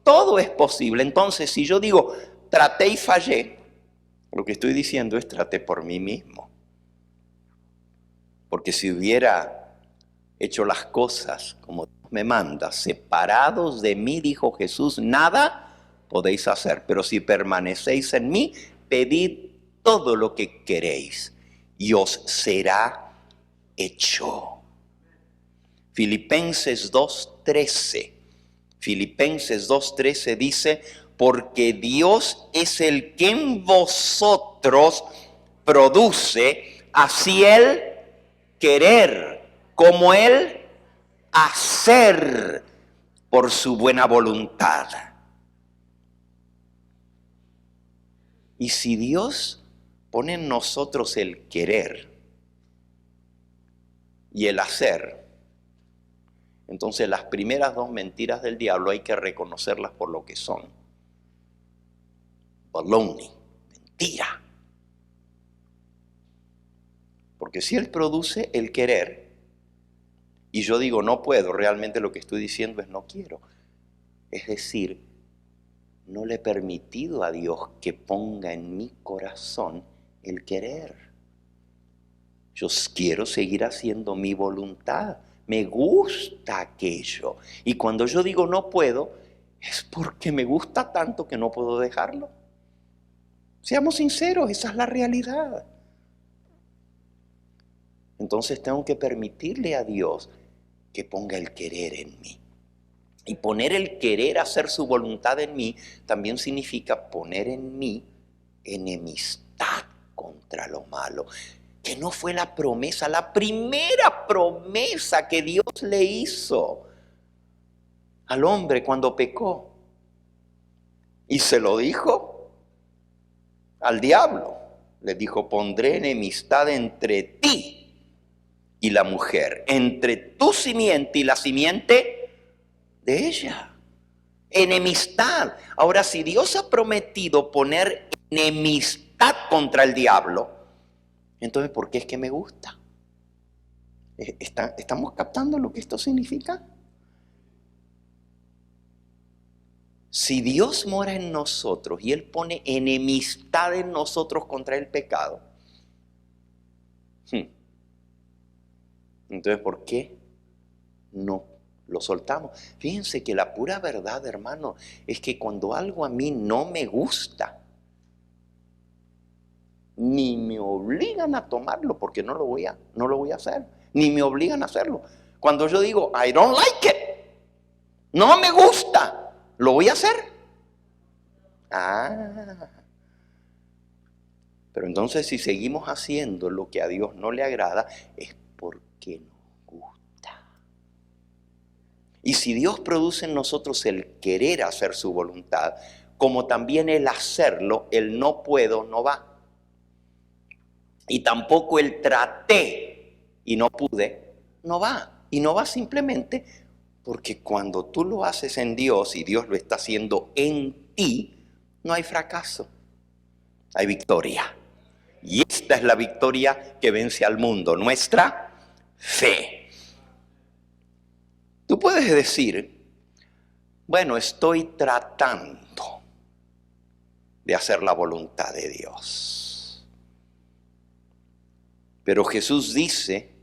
todo es posible. Entonces, si yo digo, traté y fallé, lo que estoy diciendo es traté por mí mismo. Porque si hubiera hecho las cosas como Dios me manda, separados de mí, dijo Jesús, nada podéis hacer. Pero si permanecéis en mí, pedid todo lo que queréis y os será hecho. Filipenses 2:13. Filipenses 2:13 dice, porque Dios es el que en vosotros produce así el querer como el hacer por su buena voluntad. Y si Dios pone en nosotros el querer y el hacer, entonces las primeras dos mentiras del diablo hay que reconocerlas por lo que son. Baloney, mentira. Porque si Él produce el querer y yo digo no puedo, realmente lo que estoy diciendo es no quiero. Es decir, no le he permitido a Dios que ponga en mi corazón el querer. Yo quiero seguir haciendo mi voluntad. Me gusta aquello. Y cuando yo digo no puedo, es porque me gusta tanto que no puedo dejarlo. Seamos sinceros, esa es la realidad. Entonces tengo que permitirle a Dios que ponga el querer en mí. Y poner el querer hacer su voluntad en mí también significa poner en mí enemistad contra lo malo. Que no fue la promesa, la primera promesa que Dios le hizo al hombre cuando pecó. Y se lo dijo al diablo. Le dijo, pondré enemistad entre ti y la mujer, entre tu simiente y la simiente de ella. Enemistad. Ahora, si Dios ha prometido poner enemistad contra el diablo, entonces, ¿por qué es que me gusta? ¿Estamos captando lo que esto significa? Si Dios mora en nosotros y Él pone enemistad en nosotros contra el pecado, entonces, ¿por qué no lo soltamos? Fíjense que la pura verdad, hermano, es que cuando algo a mí no me gusta, ni me obligan a tomarlo porque no lo voy a hacer, ni me obligan a hacerlo. Cuando yo digo, I don't like it, no me gusta, ¿lo voy a hacer? Pero entonces si seguimos haciendo lo que a Dios no le agrada, es porque nos gusta. Y si Dios produce en nosotros el querer hacer su voluntad, como también el hacerlo, el no puedo no va. Y tampoco el traté y no pude, no va. Y no va simplemente porque cuando tú lo haces en Dios y Dios lo está haciendo en ti, no hay fracaso, hay victoria. Y esta es la victoria que vence al mundo, nuestra fe. Tú puedes decir, bueno, estoy tratando de hacer la voluntad de Dios. Pero Jesús dice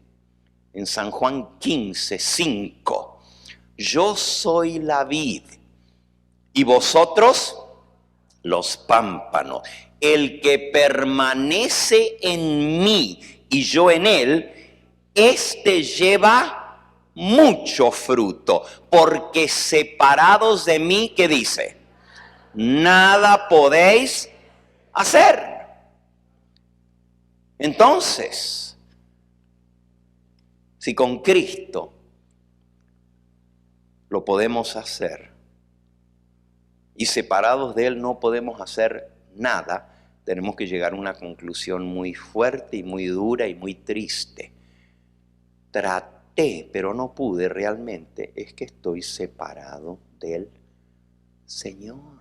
en San Juan 15:5, yo soy la vid y vosotros los pámpanos. El que permanece en mí y yo en él, este lleva mucho fruto, porque separados de mí, ¿qué dice? Nada podéis hacer. Entonces, si con Cristo lo podemos hacer y separados de Él no podemos hacer nada, tenemos que llegar a una conclusión muy fuerte y muy dura y muy triste. Traté, pero no pude realmente, es que estoy separado del Señor.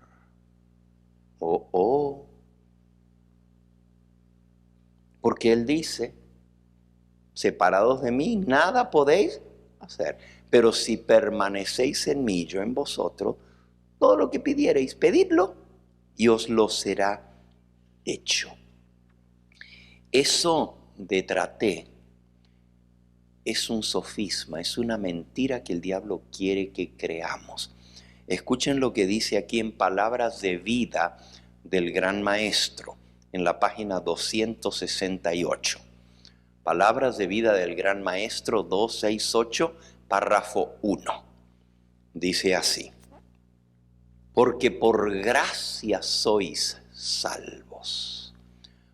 Porque Él dice, separados de mí, nada podéis hacer. Pero si permanecéis en mí, yo en vosotros, todo lo que pidiereis, pedidlo y os lo será hecho. Eso de traté es un sofisma, es una mentira que el diablo quiere que creamos. Escuchen lo que dice aquí en Palabras de Vida del Gran Maestro, en la página 268. Palabras de Vida del Gran Maestro 268, párrafo 1. Dice así: porque por gracia sois salvos,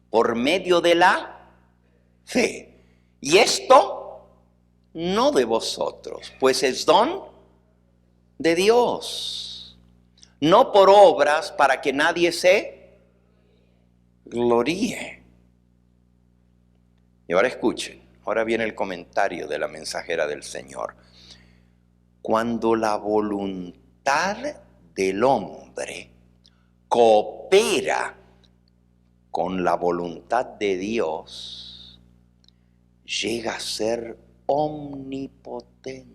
por medio de la fe. Y esto no de vosotros, pues es don de Dios, no por obras para que nadie se gloríe. Y ahora escuchen, ahora viene el comentario de la mensajera del Señor. Cuando la voluntad del hombre coopera con la voluntad de Dios, llega a ser omnipotente.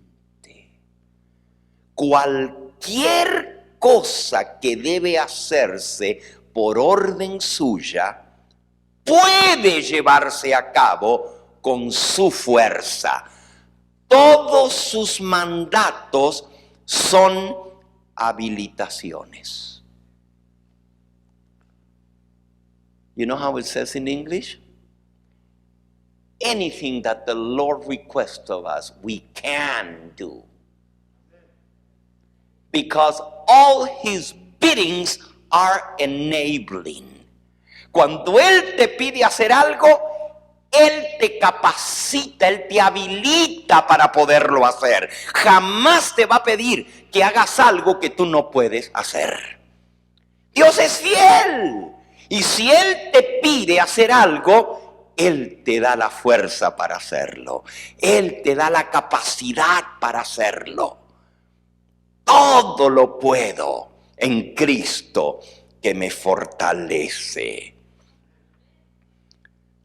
Cualquier cosa que debe hacerse por orden suya puede llevarse a cabo con su fuerza. Todos sus mandatos son habilitaciones. You know how it says in English? Anything that the Lord requests of us, we can do. Because all his biddings are enabling. Cuando Él te pide hacer algo, Él te capacita, Él te habilita para poderlo hacer. Jamás te va a pedir que hagas algo que tú no puedes hacer. Dios es fiel. Y si Él te pide hacer algo, Él te da la fuerza para hacerlo. Él te da la capacidad para hacerlo. Todo lo puedo en Cristo que me fortalece.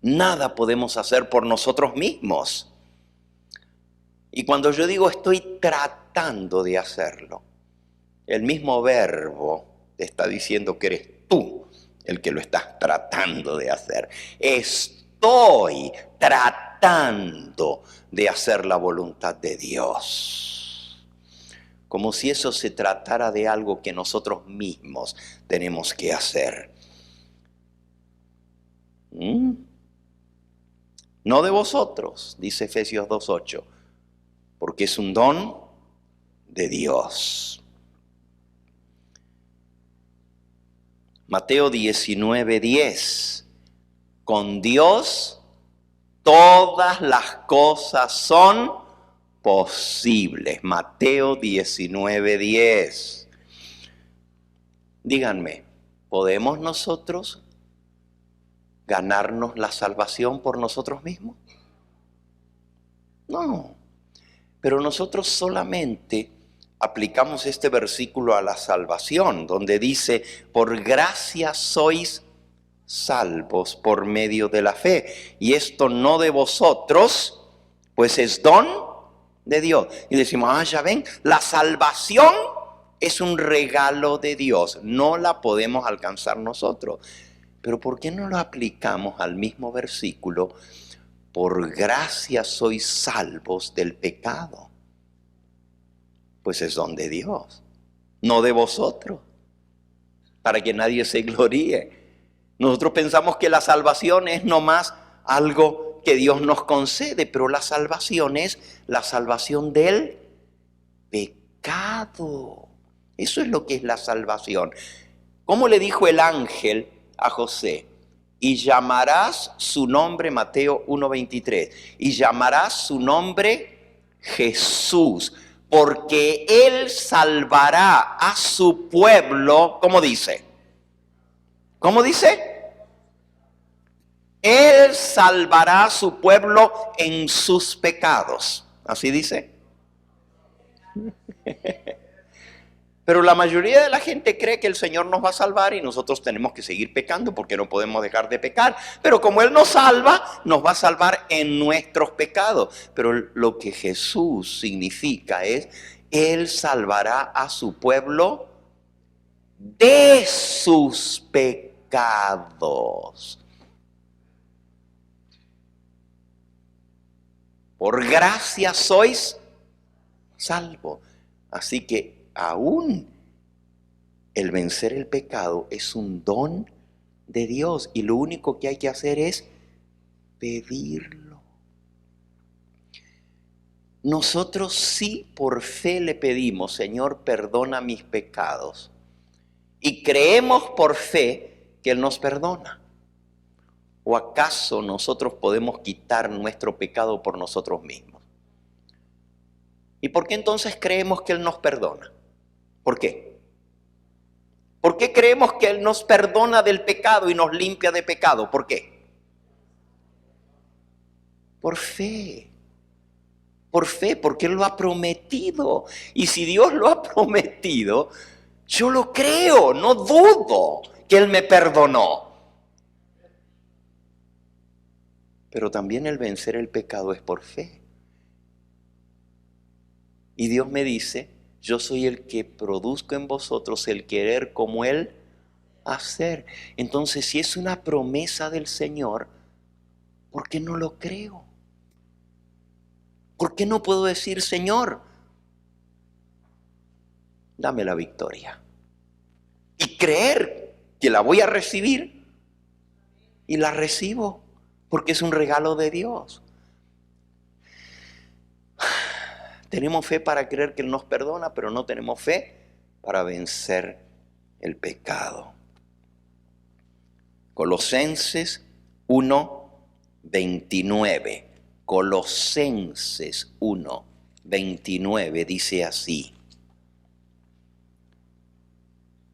Nada podemos hacer por nosotros mismos. Y cuando yo digo estoy tratando de hacerlo, el mismo verbo te está diciendo que eres tú el que lo estás tratando de hacer. Estoy tratando de hacer la voluntad de Dios. Como si eso se tratara de algo que nosotros mismos tenemos que hacer. No de vosotros, dice Efesios 2:8, porque es un don de Dios. Mateo 19:10, con Dios todas las cosas son posibles. Mateo 19:10. Díganme, ¿podemos nosotros ganarnos la salvación por nosotros mismos? No, pero nosotros solamente aplicamos este versículo a la salvación, donde dice, por gracia sois salvos por medio de la fe, y esto no de vosotros, pues es don de Dios. Y decimos, ya ven, la salvación es un regalo de Dios, no la podemos alcanzar nosotros. Pero ¿por qué no lo aplicamos al mismo versículo? Por gracia sois salvos del pecado. Pues es don de Dios, no de vosotros, para que nadie se gloríe. Nosotros pensamos que la salvación es nomás algo que Dios nos concede, pero la salvación es la salvación del pecado. Eso es lo que es la salvación. ¿Cómo le dijo el ángel a José? Y llamarás su nombre, Mateo 1:23, y llamarás su nombre Jesús, porque Él salvará a su pueblo, ¿cómo dice? ¿Cómo dice? Él salvará a su pueblo en sus pecados. ¿Así dice? Pero la mayoría de la gente cree que el Señor nos va a salvar y nosotros tenemos que seguir pecando porque no podemos dejar de pecar. Pero como Él nos salva, nos va a salvar en nuestros pecados. Pero lo que Jesús significa es, Él salvará a su pueblo de sus pecados. Por gracia sois salvos. Así que aún el vencer el pecado es un don de Dios y lo único que hay que hacer es pedirlo. Nosotros sí por fe le pedimos, Señor, perdona mis pecados. Y creemos por fe que Él nos perdona. ¿O acaso nosotros podemos quitar nuestro pecado por nosotros mismos? ¿Y por qué entonces creemos que Él nos perdona? ¿Por qué? ¿Por qué creemos que Él nos perdona del pecado y nos limpia de pecado? ¿Por qué? Por fe. Por fe, porque Él lo ha prometido. Y si Dios lo ha prometido, yo lo creo, no dudo que Él me perdonó. Pero también el vencer el pecado es por fe. Y Dios me dice, yo soy el que produzco en vosotros el querer como el hacer. Entonces, si es una promesa del Señor, ¿por qué no lo creo? ¿Por qué no puedo decir, Señor, dame la victoria? Y creer que la voy a recibir y la recibo. Porque es un regalo de Dios. Tenemos fe para creer que Él nos perdona, pero no tenemos fe para vencer el pecado. Colosenses 1:29. Colosenses 1:29 dice así.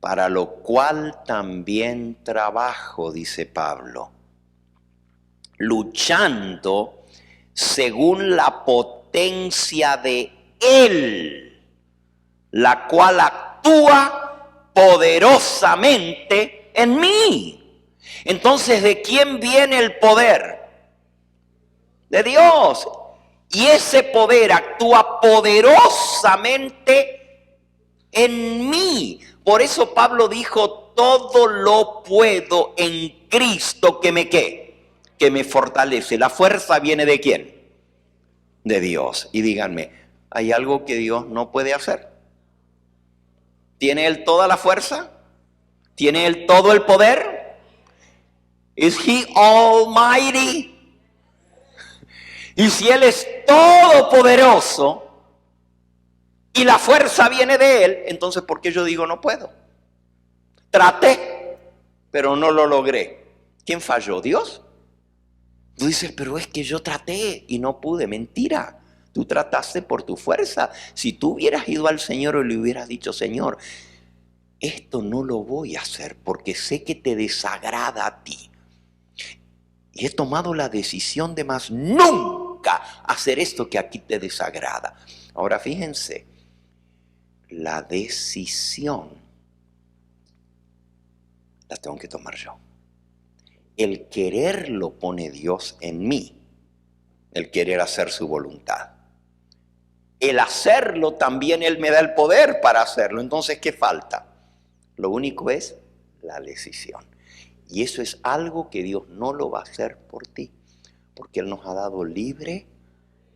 Para lo cual también trabajo, dice Pablo, luchando según la potencia de Él, la cual actúa poderosamente en mí. Entonces, ¿de quién viene el poder? De Dios. Y ese poder actúa poderosamente en mí. Por eso Pablo dijo, todo lo puedo en Cristo que me ¿qué? Que me fortalece. La fuerza viene ¿de quién? De Dios. Y díganme, ¿hay algo que Dios no puede hacer? ¿Tiene Él toda la fuerza? ¿Tiene Él todo el poder? ¿Is He Almighty? Y si Él es todopoderoso y la fuerza viene de Él, entonces ¿por qué yo digo no puedo? Traté, pero no lo logré. ¿Quién falló? ¿Dios? Tú dices, pero es que yo traté y no pude. Mentira, tú trataste por tu fuerza. Si tú hubieras ido al Señor y le hubieras dicho, Señor, esto no lo voy a hacer porque sé que te desagrada a ti. Y he tomado la decisión de más nunca hacer esto que aquí te desagrada. Ahora fíjense, la decisión la tengo que tomar yo. El querer lo pone Dios en mí, el querer hacer su voluntad. El hacerlo también Él me da el poder para hacerlo. Entonces, ¿qué falta? Lo único es la decisión. Y eso es algo que Dios no lo va a hacer por ti, porque Él nos ha dado libre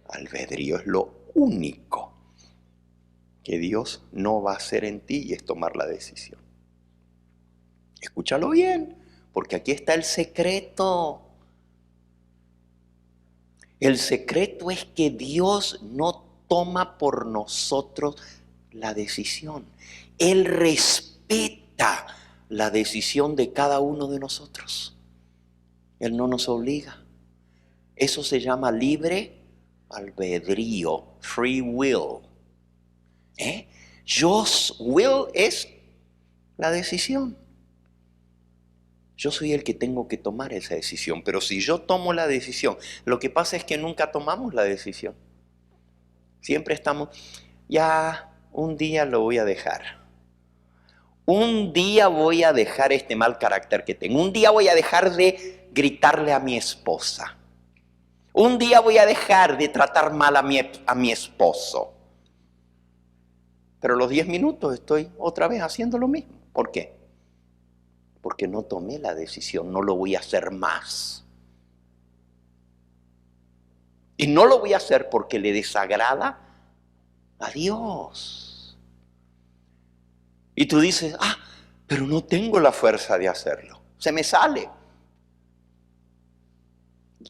albedrío. Es lo único que Dios no va a hacer en ti y es tomar la decisión. Escúchalo bien. Porque aquí está el secreto. El secreto es que Dios no toma por nosotros la decisión. Él respeta la decisión de cada uno de nosotros. Él no nos obliga. Eso se llama libre albedrío, free will. Will es la decisión. Yo soy el que tengo que tomar esa decisión, pero si yo tomo la decisión, lo que pasa es que nunca tomamos la decisión. Siempre estamos, ya un día lo voy a dejar. un día voy a dejar este mal carácter que tengo. Un día voy a dejar de gritarle a mi esposa. Un día voy a dejar de tratar mal a mi esposo. Pero a los 10 minutos estoy otra vez haciendo lo mismo. ¿Por qué? Porque no tomé la decisión, no lo voy a hacer más. Y no lo voy a hacer porque le desagrada a Dios. Y tú dices, pero no tengo la fuerza de hacerlo. Se me sale.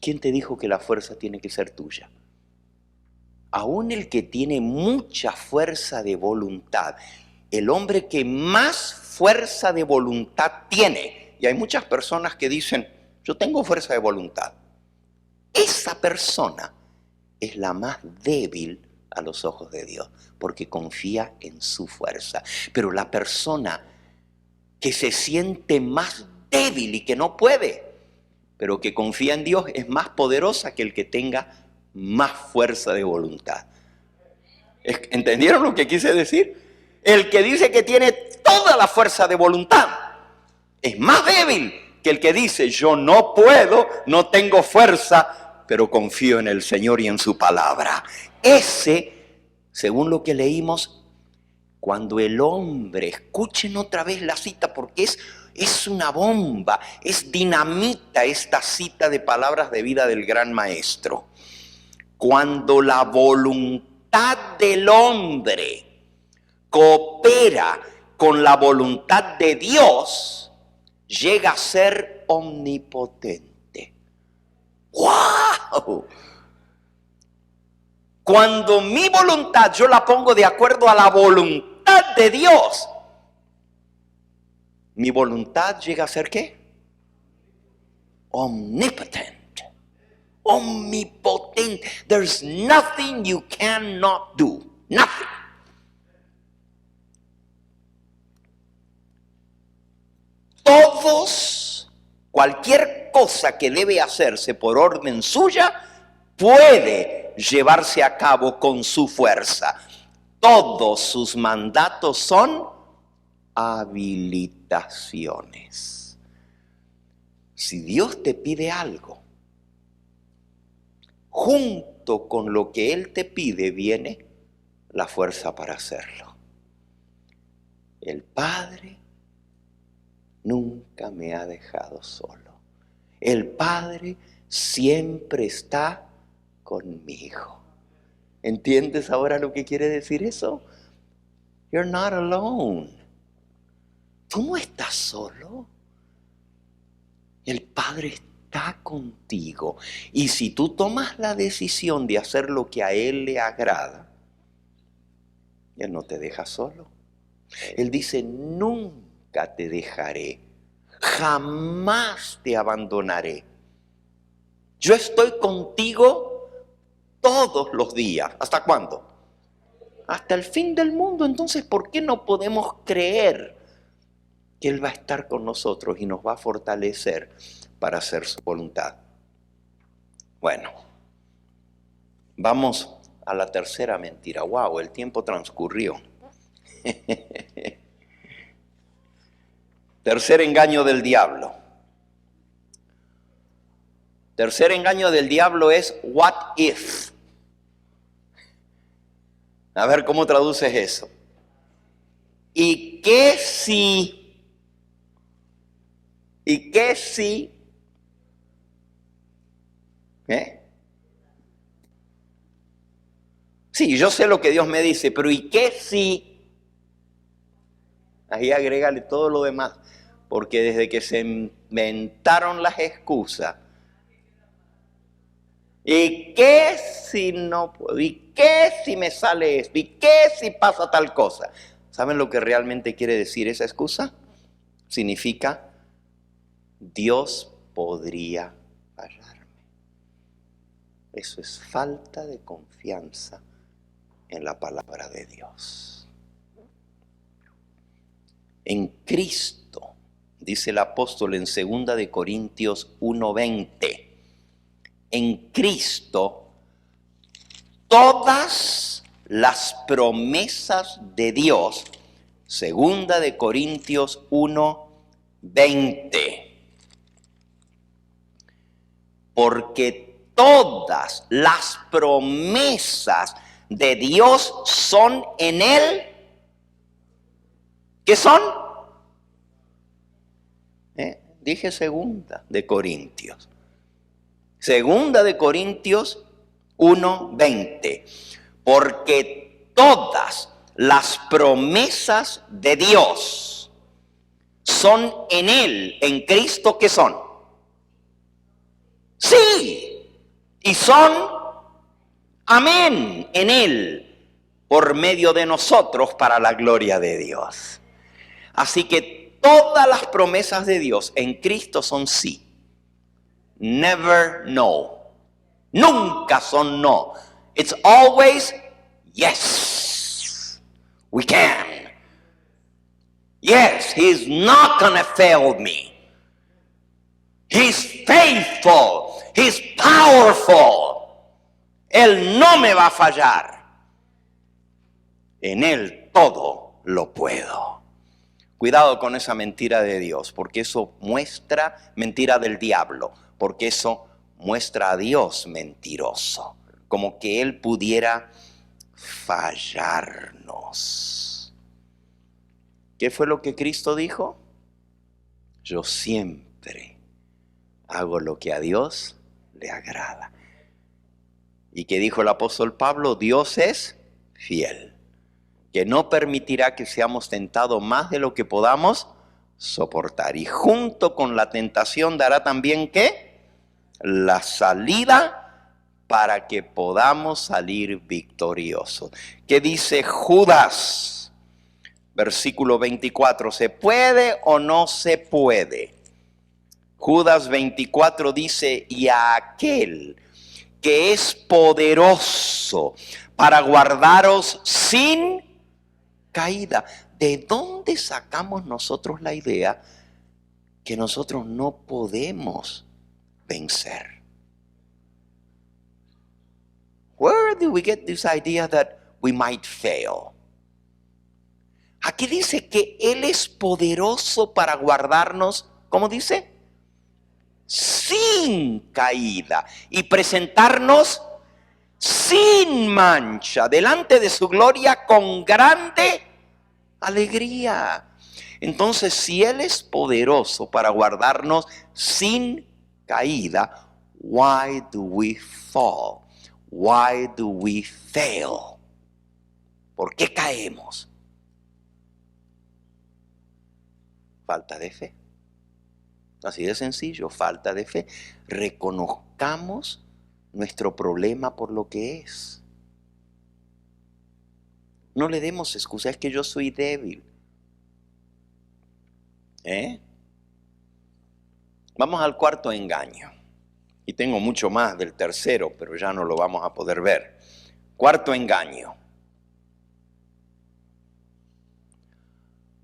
¿Quién te dijo que la fuerza tiene que ser tuya? Aún el que tiene mucha fuerza de voluntad, el hombre que más fuerza de voluntad tiene, y hay muchas personas que dicen, yo tengo fuerza de voluntad. Esa persona es la más débil a los ojos de Dios, porque confía en su fuerza. Pero la persona que se siente más débil y que no puede, pero que confía en Dios, es más poderosa que el que tenga más fuerza de voluntad. ¿Entendieron lo que quise decir? El que dice que tiene toda la fuerza de voluntad es más débil que el que dice, yo no puedo, no tengo fuerza, pero confío en el Señor y en su palabra. Ese, según lo que leímos, cuando el hombre, escuchen otra vez la cita porque es una bomba, es dinamita esta cita de palabras de vida del gran maestro. Cuando la voluntad del hombre coopera con la voluntad de Dios, llega a ser omnipotente. ¡Wow! Cuando mi voluntad yo la pongo de acuerdo a la voluntad de Dios, mi voluntad llega a ser ¿qué? Omnipotent. Omnipotente. There's nothing you cannot do. Nothing. Cualquier cosa que debe hacerse por orden suya, puede llevarse a cabo con su fuerza. Todos sus mandatos son habilitaciones. Si Dios te pide algo, junto con lo que Él te pide viene la fuerza para hacerlo. El Padre nunca me ha dejado solo. El Padre siempre está conmigo. ¿Entiendes ahora lo que quiere decir eso? You're not alone. Tú no estás solo. El Padre está contigo. Y si tú tomas la decisión de hacer lo que a Él le agrada, Él no te deja solo. Él dice, nunca te dejaré, jamás te abandonaré. Yo estoy contigo todos los días. ¿Hasta cuándo? Hasta el fin del mundo. Entonces, ¿por qué no podemos creer que Él va a estar con nosotros y nos va a fortalecer para hacer su voluntad? Bueno, vamos a la tercera mentira. ¡Wow! El tiempo transcurrió. Tercer engaño del diablo. Tercer engaño del diablo es what if. A ver cómo traduces eso. ¿Y qué si? ¿Y qué si? Sí, yo sé lo que Dios me dice, pero ¿y qué si? Ahí agrégale todo lo demás, porque desde que se inventaron las excusas, ¿y qué si no puedo? ¿Y qué si me sale esto? ¿Y qué si pasa tal cosa? ¿Saben lo que realmente quiere decir esa excusa? Significa, Dios podría fallarme. Eso es falta de confianza en la palabra de Dios. En Cristo, dice el apóstol en 2 de Corintios 1:20, en Cristo todas las promesas de Dios Segunda de Corintios 1:20. Porque todas las promesas de Dios son en Él. ¿Qué son? Dije segunda de Corintios. Segunda de Corintios 1:20. Porque todas las promesas de Dios son en Él, en Cristo, ¿qué son? Sí, y son amén en Él, por medio de nosotros, para la gloria de Dios. Así que todas las promesas de Dios en Cristo son sí. Never no. Nunca son no. It's always yes. We can. Yes, He's not gonna fail me. He's faithful. He's powerful. Él no me va a fallar. En Él todo lo puedo. Cuidado con esa mentira de Dios, porque eso muestra mentira del diablo, porque eso muestra a Dios mentiroso, como que Él pudiera fallarnos. ¿Qué fue lo que Cristo dijo? Yo siempre hago lo que a Dios le agrada. ¿Y qué dijo el apóstol Pablo? Dios es fiel, que no permitirá que seamos tentados más de lo que podamos soportar. Y junto con la tentación dará también, ¿qué? La salida para que podamos salir victoriosos. ¿Qué dice Judas? Versículo 24. ¿Se puede o no se puede? Judas 24 dice, y a aquel que es poderoso para guardaros sin caída. ¿De dónde sacamos nosotros la idea que nosotros no podemos vencer? Where do we get this idea that we might fail? Aquí dice que Él es poderoso para guardarnos, ¿cómo dice? Sin caída y presentarnos sin mancha delante de su gloria con grande alegría. Entonces, si Él es poderoso para guardarnos sin caída, why do we fall? Why do we fail? ¿Por qué caemos? Falta de fe. Así de sencillo, falta de fe. Reconozcamos nuestro problema por lo que es. No le demos excusa, es que yo soy débil. Vamos al cuarto engaño. Y tengo mucho más del tercero, pero ya no lo vamos a poder ver. Cuarto engaño.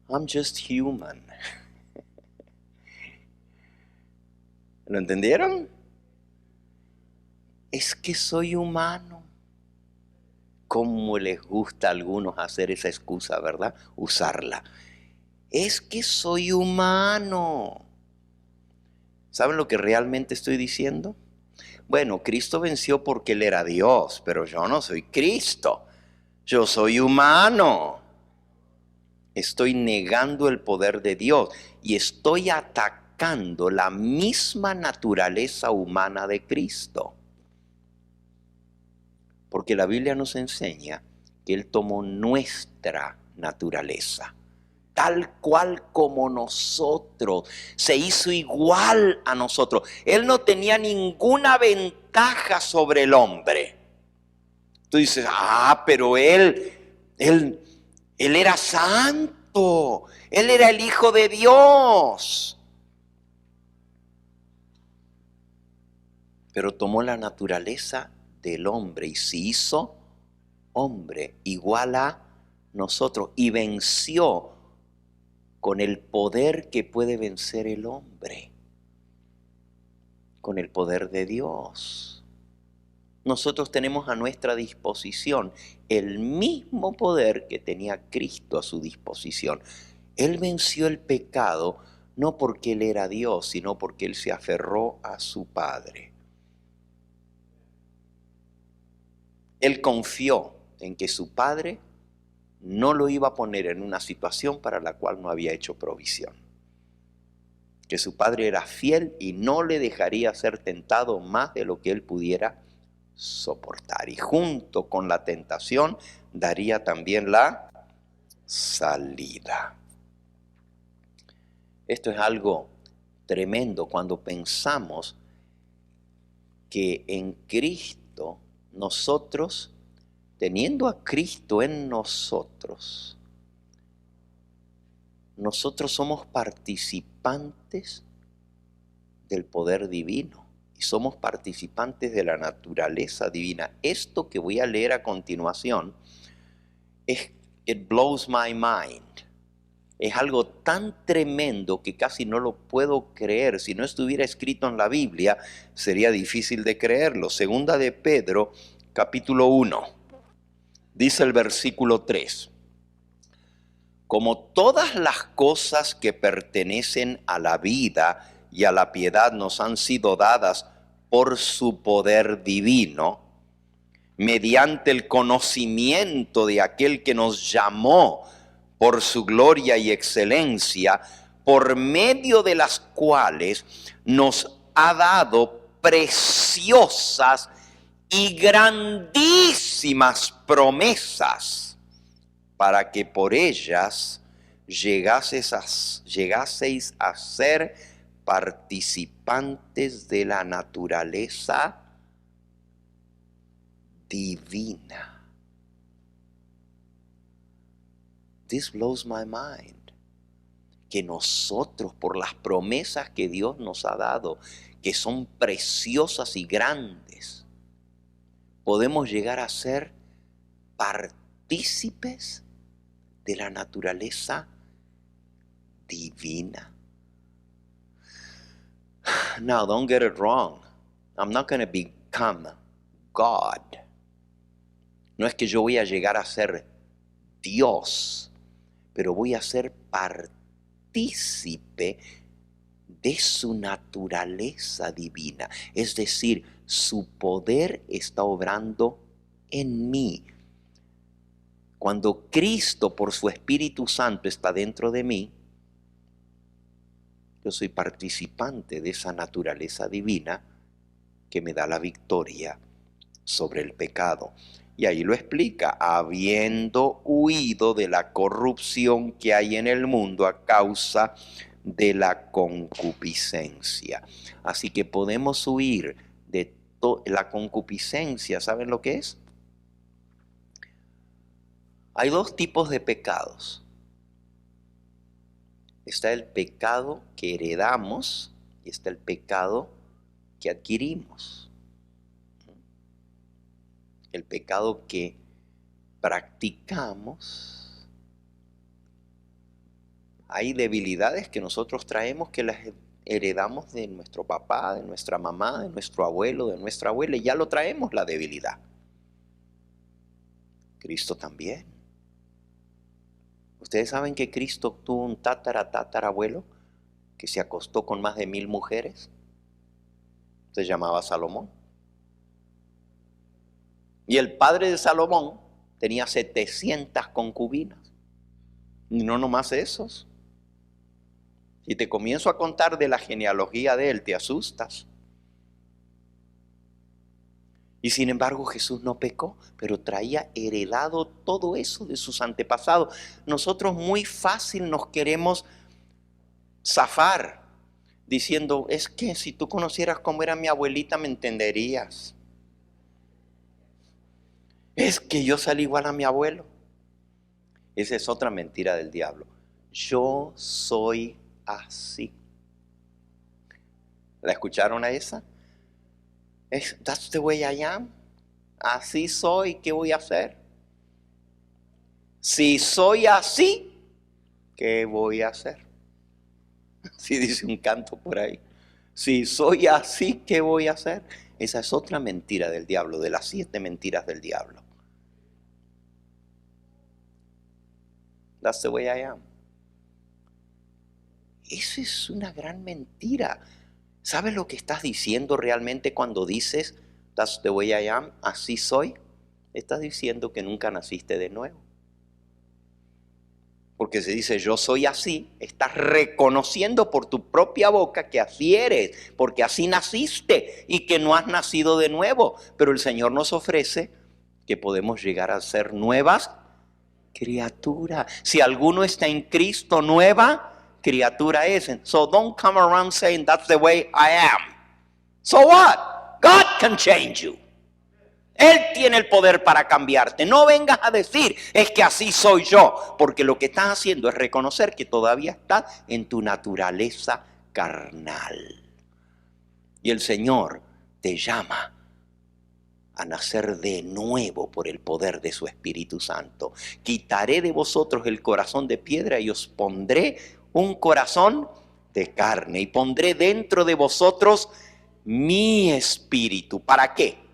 I'm just human. ¿Lo entendieron? Es que soy humano. ¿Cómo les gusta a algunos hacer esa excusa, verdad? Usarla. Es que soy humano. ¿Saben lo que realmente estoy diciendo? Bueno, Cristo venció porque Él era Dios, pero yo no soy Cristo. Yo soy humano. Estoy negando el poder de Dios y estoy atacando la misma naturaleza humana de Cristo. Porque la Biblia nos enseña que Él tomó nuestra naturaleza, tal cual como nosotros, se hizo igual a nosotros. Él no tenía ninguna ventaja sobre el hombre. Tú dices, pero él era santo, Él era el Hijo de Dios. Pero tomó la naturaleza del hombre y se hizo hombre igual a nosotros y venció con el poder que puede vencer el hombre, con el poder de Dios. nosotros tenemos a nuestra disposición el mismo poder que tenía Cristo a su disposición. Él venció el pecado no porque Él era Dios, sino porque Él se aferró a su Padre. Él confió en que su Padre no lo iba a poner en una situación para la cual no había hecho provisión. Que su Padre era fiel y no le dejaría ser tentado más de lo que Él pudiera soportar. Y junto con la tentación daría también la salida. Esto es algo tremendo cuando pensamos que en Cristo nosotros, teniendo a Cristo en nosotros somos participantes del poder divino y somos participantes de la naturaleza divina. Esto que voy a leer a continuación it blows my mind. Es algo tan tremendo que casi no lo puedo creer. Si no estuviera escrito en la Biblia, sería difícil de creerlo. Segunda de Pedro, capítulo 1. Dice el versículo 3. Como todas las cosas que pertenecen a la vida y a la piedad nos han sido dadas por su poder divino, mediante el conocimiento de aquel que nos llamó por su gloria y excelencia, por medio de las cuales nos ha dado preciosas y grandísimas promesas, para que por ellas llegaseis a ser participantes de la naturaleza divina. This blows my mind. Que nosotros, por las promesas que Dios nos ha dado, que son preciosas y grandes, podemos llegar a ser partícipes de la naturaleza divina. Now, don't get it wrong. I'm not going to become God. No es que yo voy a llegar a ser Dios, pero voy a ser partícipe de su naturaleza divina. Es decir, su poder está obrando en mí. Cuando Cristo por su Espíritu Santo está dentro de mí, yo soy participante de esa naturaleza divina que me da la victoria sobre el pecado. Y ahí lo explica, habiendo huido de la corrupción que hay en el mundo a causa de la concupiscencia. Así que podemos huir de la concupiscencia. ¿Saben lo que es? Hay dos tipos de pecados. Está el pecado que heredamos y está el pecado que adquirimos. El pecado que practicamos. Hay debilidades que nosotros traemos que las heredamos de nuestro papá, de nuestra mamá, de nuestro abuelo, de nuestra abuela, y ya lo traemos la debilidad. Cristo también. Ustedes saben que Cristo tuvo un tatarabuelo que se acostó con más de 1000 mujeres. Se llamaba Salomón. Y el padre de Salomón tenía 700 concubinas. Y no nomás esos. Si te comienzo a contar de la genealogía de él, te asustas. Y sin embargo Jesús no pecó, pero traía heredado todo eso de sus antepasados. Nosotros muy fácil nos queremos zafar diciendo, es que si tú conocieras cómo era mi abuelita me entenderías. Es que yo salí igual a mi abuelo. Esa es otra mentira del diablo. Yo soy así. ¿La escucharon a esa? That's the way I am. Así soy, ¿qué voy a hacer? Si soy así, ¿qué voy a hacer? Si dice un canto por ahí. Si soy así, ¿qué voy a hacer? Esa es otra mentira del diablo, de las 7 mentiras del diablo. That's the way I am. Eso es una gran mentira. ¿Sabes lo que estás diciendo realmente cuando dices that's the way I am? Así soy. Estás diciendo que nunca naciste de nuevo. Porque se dice yo soy así, estás reconociendo por tu propia boca que así eres, porque así naciste y que no has nacido de nuevo. Pero el Señor nos ofrece que podemos llegar a ser nuevas criaturas. Si alguno está en Cristo, nueva criatura es. So don't come around saying that's the way I am. So what? God can change you. Él tiene el poder para cambiarte. No vengas a decir, es que así soy yo. Porque lo que estás haciendo es reconocer que todavía estás en tu naturaleza carnal. Y el Señor te llama a nacer de nuevo por el poder de su Espíritu Santo. Quitaré de vosotros el corazón de piedra y os pondré un corazón de carne. Y pondré dentro de vosotros mi espíritu. ¿Para qué?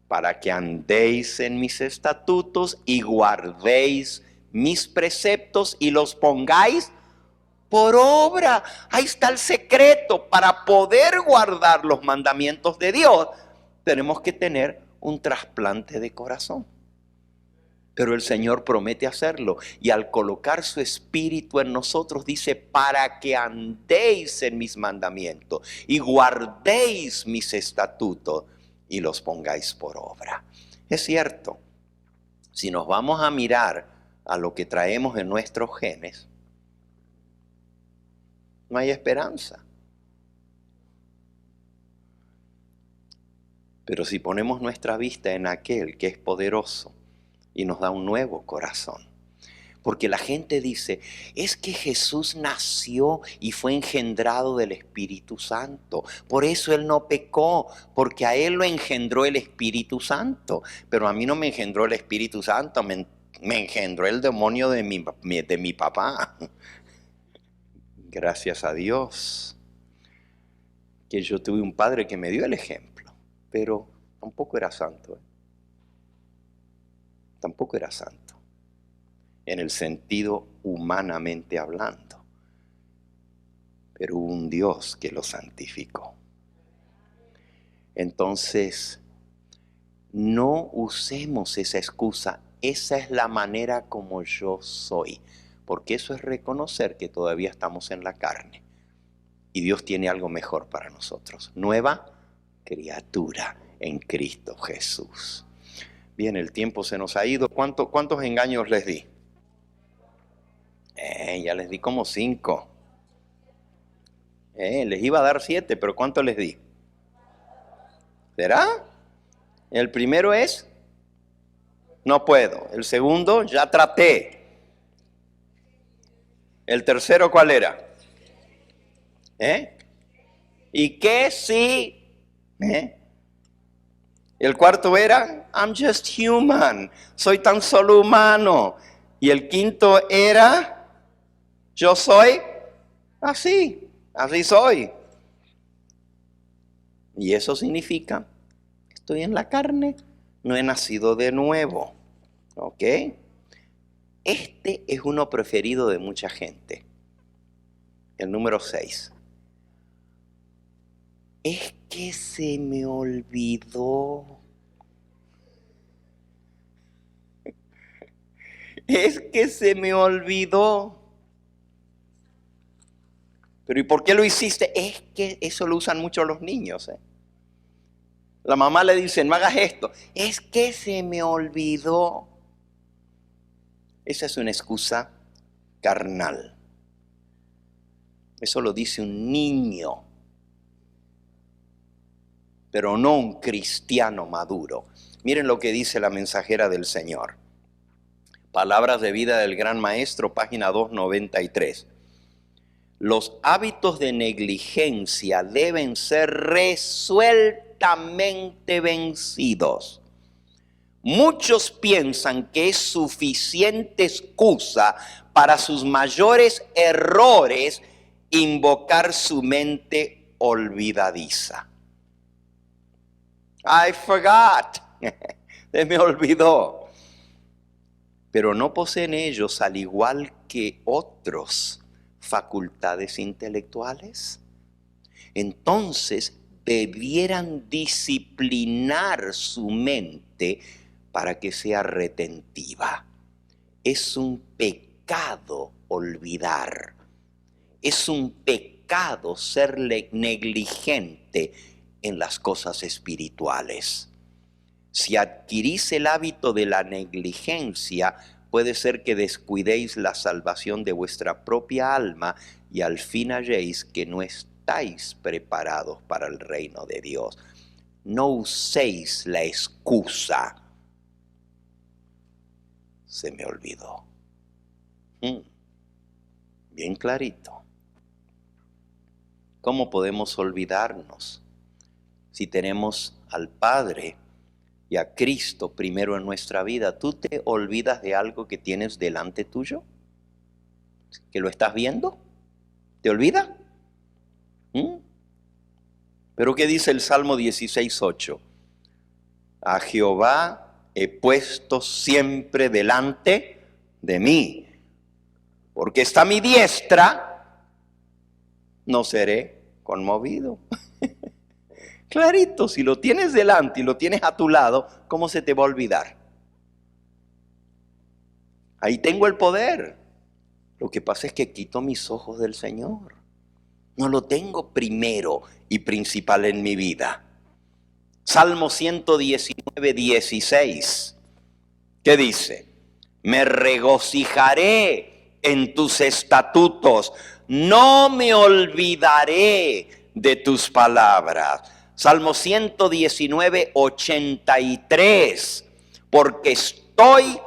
Para que andéis en mis estatutos y guardéis mis preceptos y los pongáis por obra. Ahí está el secreto. Para poder guardar los mandamientos de Dios, tenemos que tener un trasplante de corazón. Pero el Señor promete hacerlo. Y al colocar su espíritu en nosotros, dice, para que andéis en mis mandamientos y guardéis mis estatutos y los pongáis por obra. Es cierto, si nos vamos a mirar a lo que traemos en nuestros genes, no hay esperanza. Pero si ponemos nuestra vista en aquel que es poderoso y nos da un nuevo corazón. Porque la gente dice, es que Jesús nació y fue engendrado del Espíritu Santo. Por eso Él no pecó, porque a Él lo engendró el Espíritu Santo. Pero a mí no me engendró el Espíritu Santo, me engendró el demonio de mi papá. Gracias a Dios que yo tuve un padre que me dio el ejemplo, pero tampoco era santo. Tampoco era santo. En el sentido humanamente hablando. Pero hubo un Dios que lo santificó. Entonces, no usemos esa excusa. Esa es la manera como yo soy. Porque eso es reconocer que todavía estamos en la carne. Y Dios tiene algo mejor para nosotros. Nueva criatura en Cristo Jesús. Bien, el tiempo se nos ha ido. ¿Cuántos engaños les di? Ya les di como 5. Les iba a dar 7, pero ¿cuánto les di? ¿Será? El primero es, no puedo. El segundo, ya traté. El tercero, ¿cuál era? ¿Y qué si? El cuarto era, I'm just human. Soy tan solo humano. Y el quinto era, yo soy así soy. Y eso significa, estoy en la carne, no he nacido de nuevo. ¿Ok? Este es uno preferido de mucha gente. El número 6. Es que se me olvidó. Es que se me olvidó. Pero ¿y por qué lo hiciste? Es que eso lo usan mucho los niños. La mamá le dice, no hagas esto. Es que se me olvidó. Esa es una excusa carnal. Eso lo dice un niño. Pero no un cristiano maduro. Miren lo que dice la mensajera del Señor. Palabras de vida del Gran Maestro, página 293. Los hábitos de negligencia deben ser resueltamente vencidos. Muchos piensan que es suficiente excusa para sus mayores errores invocar su mente olvidadiza. I forgot. Se me olvidó. Pero no poseen ellos, al igual que otros, facultades intelectuales. Entonces debieran disciplinar su mente para que sea retentiva. Es un pecado olvidar. Es un pecado ser negligente en las cosas espirituales. Si adquirís el hábito de la negligencia, puede ser que descuidéis la salvación de vuestra propia alma y al fin halléis que no estáis preparados para el reino de Dios. No uséis la excusa. Se me olvidó. Bien clarito. ¿Cómo podemos olvidarnos si tenemos al Padre y a Cristo primero en nuestra vida? ¿Tú te olvidas de algo que tienes delante tuyo? ¿Que lo estás viendo? ¿Te olvida? ¿Pero qué dice el Salmo 16:8? A Jehová he puesto siempre delante de mí, porque está a mi diestra, no seré conmovido. Clarito, si lo tienes delante y lo tienes a tu lado, ¿cómo se te va a olvidar? Ahí tengo el poder. Lo que pasa es que quito mis ojos del Señor. No lo tengo primero y principal en mi vida. Salmo 119:16. ¿Qué dice? Me regocijaré en tus estatutos, no me olvidaré de tus palabras. Salmo 119:83. Porque estoy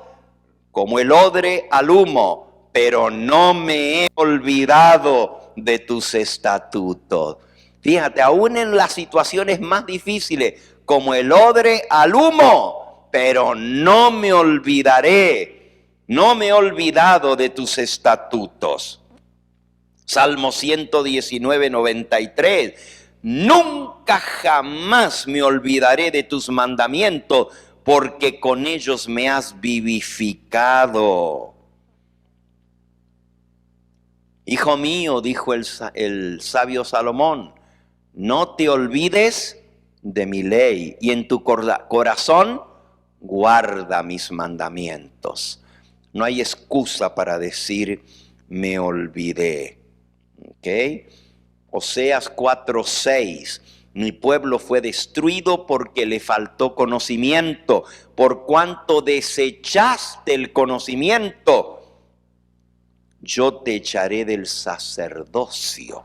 como el odre al humo, pero no me he olvidado de tus estatutos. Fíjate, aún en las situaciones más difíciles, como el odre al humo, pero no me olvidaré, no me he olvidado de tus estatutos. Salmo 119:93. Nunca jamás me olvidaré de tus mandamientos, porque con ellos me has vivificado. Hijo mío, dijo el sabio Salomón, no te olvides de mi ley, y en tu corazón guarda mis mandamientos. No hay excusa para decir me olvidé. ¿Ok? Oseas 4:6. Mi pueblo fue destruido porque le faltó conocimiento. Por cuanto desechaste el conocimiento, yo te echaré del sacerdocio.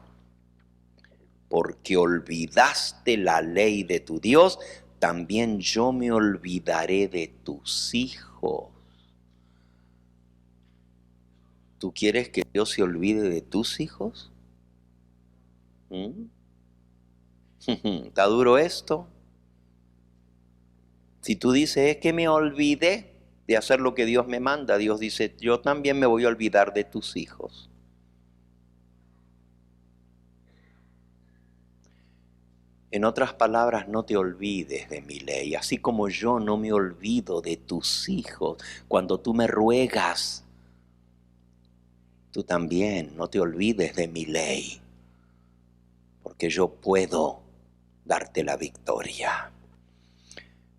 Porque olvidaste la ley de tu Dios, también yo me olvidaré de tus hijos. ¿Tú quieres que Dios se olvide de tus hijos? ¿Está duro esto? Si tú dices, es que me olvidé de hacer lo que Dios me manda, Dios dice, yo también me voy a olvidar de tus hijos. En otras palabras, no te olvides de mi ley, así como yo no me olvido de tus hijos. Cuando tú me ruegas, tú también no te olvides de mi ley, porque yo puedo darte la victoria.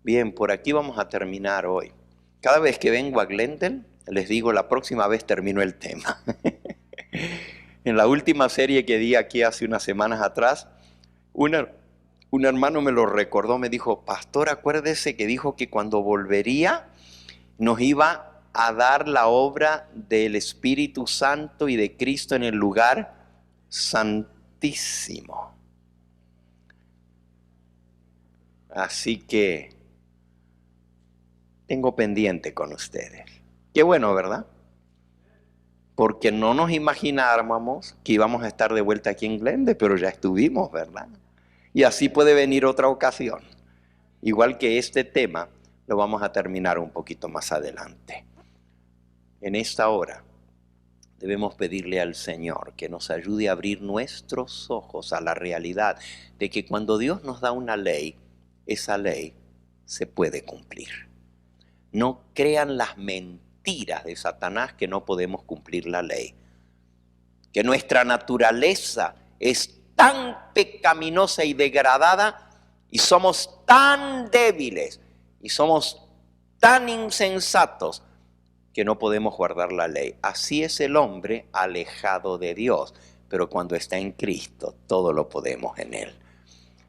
Bien, por aquí vamos a terminar hoy. Cada vez que vengo a Glendale, les digo, la próxima vez termino el tema. En la última serie que di aquí hace unas semanas atrás, un hermano me lo recordó, me dijo, pastor, acuérdese que dijo que cuando volvería nos iba a dar la obra del Espíritu Santo y de Cristo en el lugar santísimo. Así que tengo pendiente con ustedes. Qué bueno, ¿verdad? Porque no nos imaginábamos que íbamos a estar de vuelta aquí en Glendale, pero ya estuvimos, ¿verdad? Y así puede venir otra ocasión. Igual que este tema, lo vamos a terminar un poquito más adelante. En esta hora debemos pedirle al Señor que nos ayude a abrir nuestros ojos a la realidad de que cuando Dios nos da una ley, esa ley se puede cumplir. No crean las mentiras de Satanás que no podemos cumplir la ley. Que nuestra naturaleza es tan pecaminosa y degradada y somos tan débiles y somos tan insensatos que no podemos guardar la ley. Así es el hombre alejado de Dios, pero cuando está en Cristo, todo lo podemos en Él.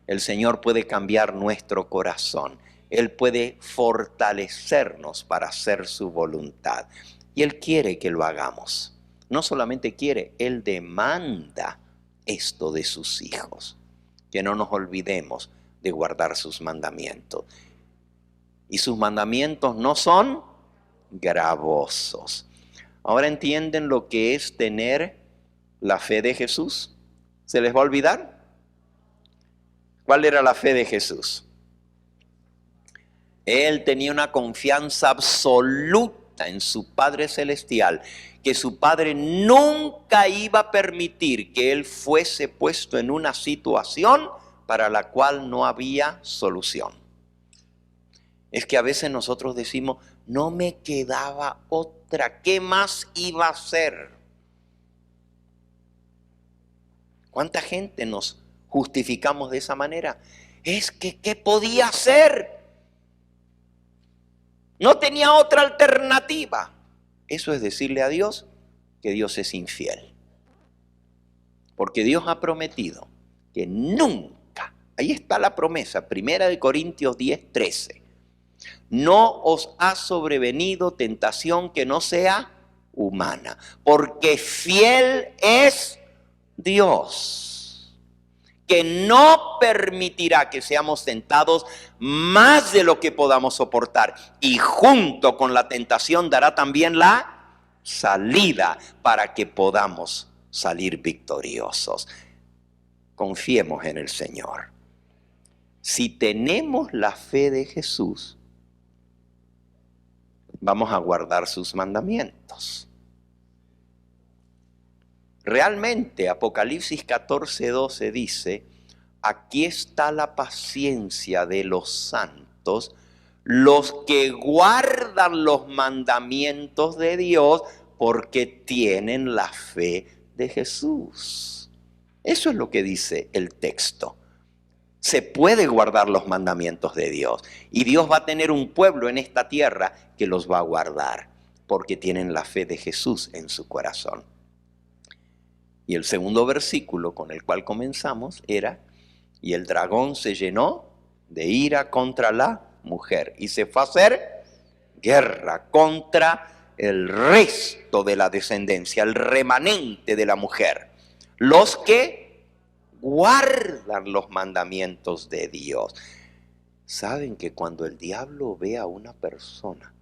El Señor puede cambiar nuestro corazón. Él puede fortalecernos para hacer su voluntad. Y Él quiere que lo hagamos. No solamente quiere, Él demanda esto de sus hijos. Que no nos olvidemos de guardar sus mandamientos. Y sus mandamientos no son gravosos. Ahora entienden lo que es tener la fe de Jesús. ¿Se les va a olvidar? ¿Cuál era la fe de Jesús? Él tenía una confianza absoluta en su Padre Celestial, que su Padre nunca iba a permitir que él fuese puesto en una situación para la cual no había solución. Es que a veces nosotros decimos, no me quedaba otra, ¿qué más iba a hacer? ¿Cuánta gente nos justificamos de esa manera? Es que, ¿qué podía hacer? No tenía otra alternativa. Eso es decirle a Dios que Dios es infiel. Porque Dios ha prometido que nunca, ahí está la promesa, 1 Corintios 10:13. No os ha sobrevenido tentación que no sea humana, porque fiel es Dios, que no permitirá que seamos tentados más de lo que podamos soportar, y junto con la tentación dará también la salida para que podamos salir victoriosos. Confiemos en el Señor. Si tenemos la fe de Jesús, vamos a guardar sus mandamientos. Realmente, Apocalipsis 14:12 dice, aquí está la paciencia de los santos, los que guardan los mandamientos de Dios, porque tienen la fe de Jesús. Eso es lo que dice el texto. Se puede guardar los mandamientos de Dios. Y Dios va a tener un pueblo en esta tierra que los va a guardar, porque tienen la fe de Jesús en su corazón. Y el segundo versículo con el cual comenzamos era, y el dragón se llenó de ira contra la mujer y se fue a hacer guerra contra el resto de la descendencia, el remanente de la mujer, los que guardan los mandamientos de Dios. ¿Saben que cuando el diablo ve a una persona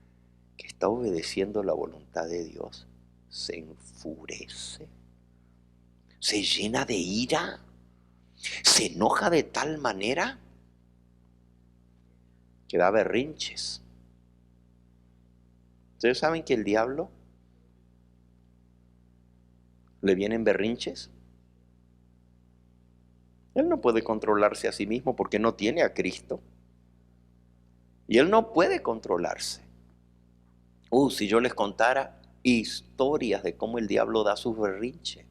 que está obedeciendo la voluntad de Dios, se enfurece? Se llena de ira, se enoja de tal manera que da berrinches. ¿Ustedes saben que el diablo le vienen berrinches? Él no puede controlarse a sí mismo porque no tiene a Cristo. Y él no puede controlarse. Si yo les contara historias de cómo el diablo da sus berrinches.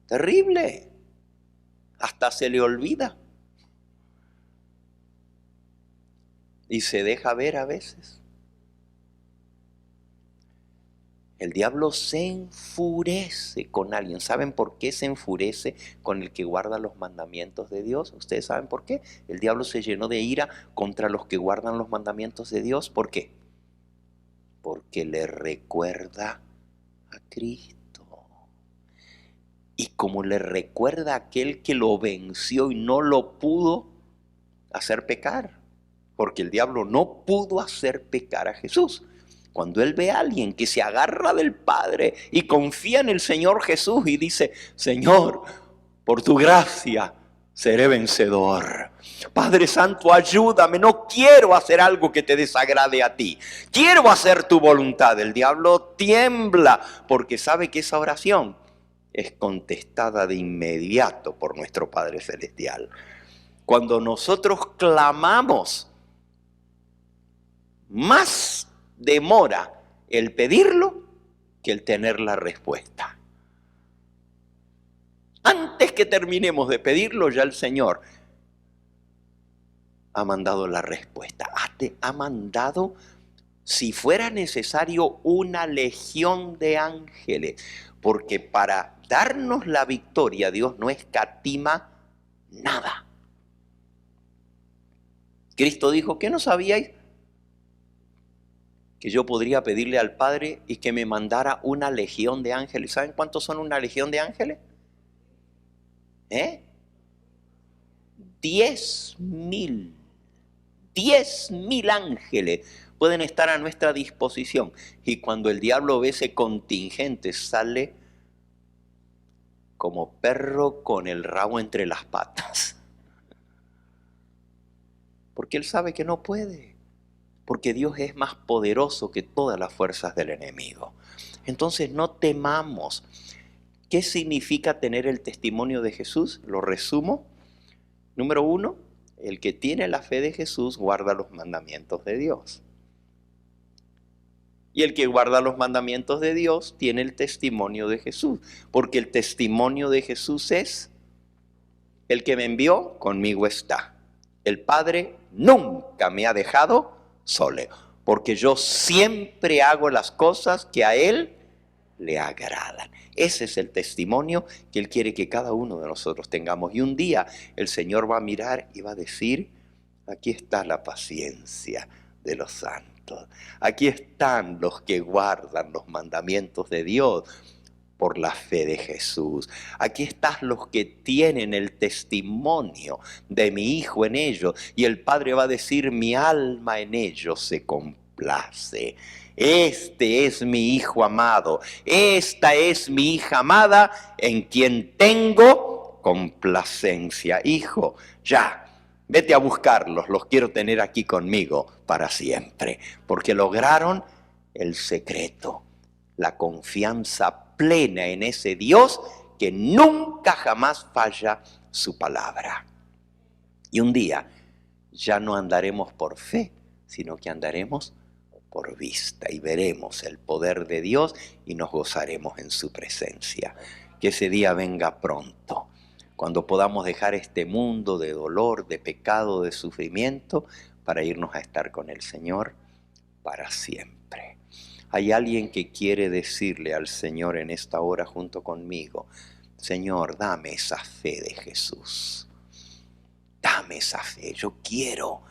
Terrible. Hasta se le olvida. Y se deja ver a veces. El diablo se enfurece con alguien. ¿Saben por qué se enfurece con el que guarda los mandamientos de Dios? ¿Ustedes saben por qué? El diablo se llenó de ira contra los que guardan los mandamientos de Dios. ¿Por qué? Porque le recuerda a Cristo. Y como le recuerda a aquel que lo venció y no lo pudo hacer pecar. Porque el diablo no pudo hacer pecar a Jesús. Cuando él ve a alguien que se agarra del Padre y confía en el Señor Jesús y dice, Señor, por tu gracia seré vencedor. Padre Santo, ayúdame, no quiero hacer algo que te desagrade a ti. Quiero hacer tu voluntad. El diablo tiembla porque sabe que esa oración es contestada de inmediato por nuestro Padre Celestial. Cuando nosotros clamamos, más demora el pedirlo que el tener la respuesta. Antes que terminemos de pedirlo, ya el Señor ha mandado la respuesta. Ha mandado, si fuera necesario, una legión de ángeles. Porque para darnos la victoria, Dios no escatima nada. Cristo dijo, ¿qué no sabíais? Que yo podría pedirle al Padre y que me mandara una legión de ángeles. ¿Saben cuántos son una legión de ángeles? 10.000. 10.000 ángeles pueden estar a nuestra disposición. Y cuando el diablo ve ese contingente, sale como perro con el rabo entre las patas. Porque él sabe que no puede. Porque Dios es más poderoso que todas las fuerzas del enemigo. Entonces no temamos. ¿Qué significa tener el testimonio de Jesús? Lo resumo. Número 1, el que tiene la fe de Jesús guarda los mandamientos de Dios. Y el que guarda los mandamientos de Dios tiene el testimonio de Jesús. Porque el testimonio de Jesús es: el que me envió, conmigo está. El Padre nunca me ha dejado solo. Porque yo siempre hago las cosas que a Él le agradan. Ese es el testimonio que Él quiere que cada uno de nosotros tengamos. Y un día el Señor va a mirar y va a decir: aquí está la paciencia de los santos. Aquí están los que guardan los mandamientos de Dios por la fe de Jesús. Aquí están los que tienen el testimonio de mi Hijo en ellos. Y el Padre va a decir: mi alma en ellos se complace. Este es mi Hijo amado. Esta es mi hija amada en quien tengo complacencia. Hijo, ya, vete a buscarlos. Los quiero tener aquí conmigo para siempre. Porque lograron el secreto, la confianza plena en ese Dios que nunca jamás falla su palabra. Y un día ya no andaremos por fe, sino que andaremos por vista y veremos el poder de Dios y nos gozaremos en su presencia. Que ese día venga pronto, cuando podamos dejar este mundo de dolor, de pecado, de sufrimiento, para irnos a estar con el Señor para siempre. Hay alguien que quiere decirle al Señor en esta hora junto conmigo: Señor, dame esa fe de Jesús. Dame esa fe. Yo quiero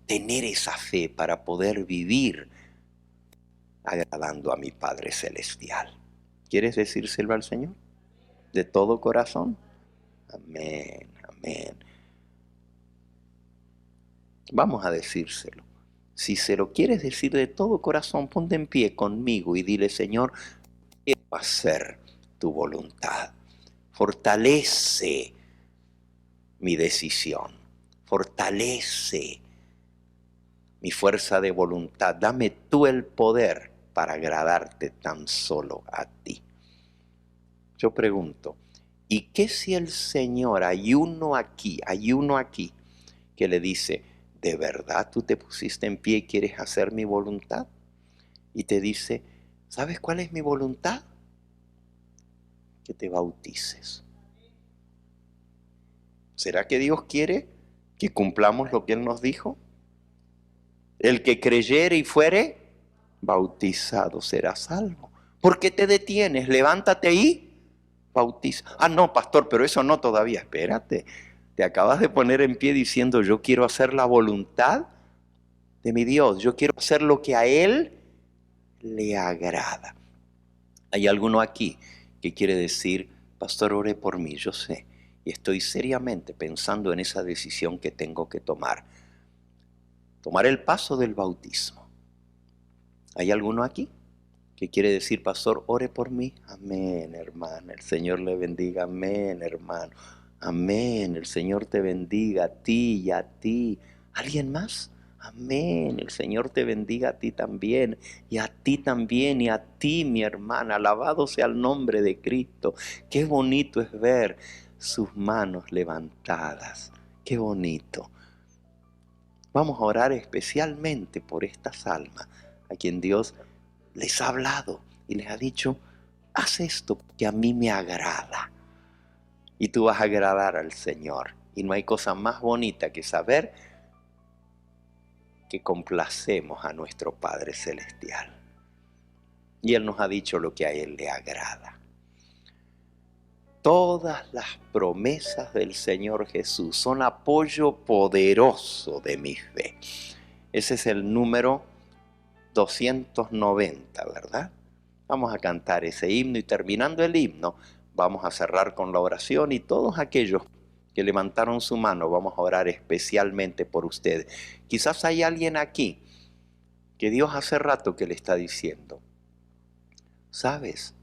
tener esa fe para poder vivir agradando a mi Padre Celestial. ¿Quieres decírselo al Señor? ¿De todo corazón? Amén, amén. Vamos a decírselo. Si se lo quieres decir de todo corazón, ponte en pie conmigo y dile: Señor, quiero hacer tu voluntad. Fortalece mi decisión. Fortalece mi fuerza de voluntad. Dame tú el poder para agradarte tan solo a ti. Yo pregunto, ¿y qué si el Señor, hay uno aquí que le dice: ¿de verdad tú te pusiste en pie y quieres hacer mi voluntad? Y te dice: ¿sabes cuál es mi voluntad? Que te bautices. ¿Será que Dios quiere que cumplamos lo que Él nos dijo? El que creyere y fuere bautizado será salvo. ¿Por qué te detienes? Levántate y bautiza. Ah, no, pastor, pero eso no todavía. Espérate. Te acabas de poner en pie diciendo: yo quiero hacer la voluntad de mi Dios. Yo quiero hacer lo que a Él le agrada. Hay alguno aquí que quiere decir: pastor, ore por mí. Yo sé y estoy seriamente pensando en esa decisión que tengo que tomar. Tomar el paso del bautismo. ¿Hay alguno aquí que quiere decir: pastor, ore por mí? Amén, hermano. El Señor le bendiga. Amén, hermano. Amén. El Señor te bendiga a ti y a ti. ¿Alguien más? Amén. El Señor te bendiga a ti también. Y a ti también. Y a ti, mi hermana. Alabado sea el nombre de Cristo. Qué bonito es ver sus manos levantadas. Qué bonito. Vamos a orar especialmente por estas almas a quien Dios les ha hablado y les ha dicho, haz esto que a mí me agrada. Y tú vas a agradar al Señor. Y no hay cosa más bonita que saber que complacemos a nuestro Padre Celestial. Y Él nos ha dicho lo que a Él le agrada. Todas las promesas del Señor Jesús son apoyo poderoso de mi fe. Ese es el número 290, ¿verdad? Vamos a cantar ese himno y terminando el himno vamos a cerrar con la oración y todos aquellos que levantaron su mano vamos a orar especialmente por ustedes. Quizás hay alguien aquí que Dios hace rato que le está diciendo, ¿sabes?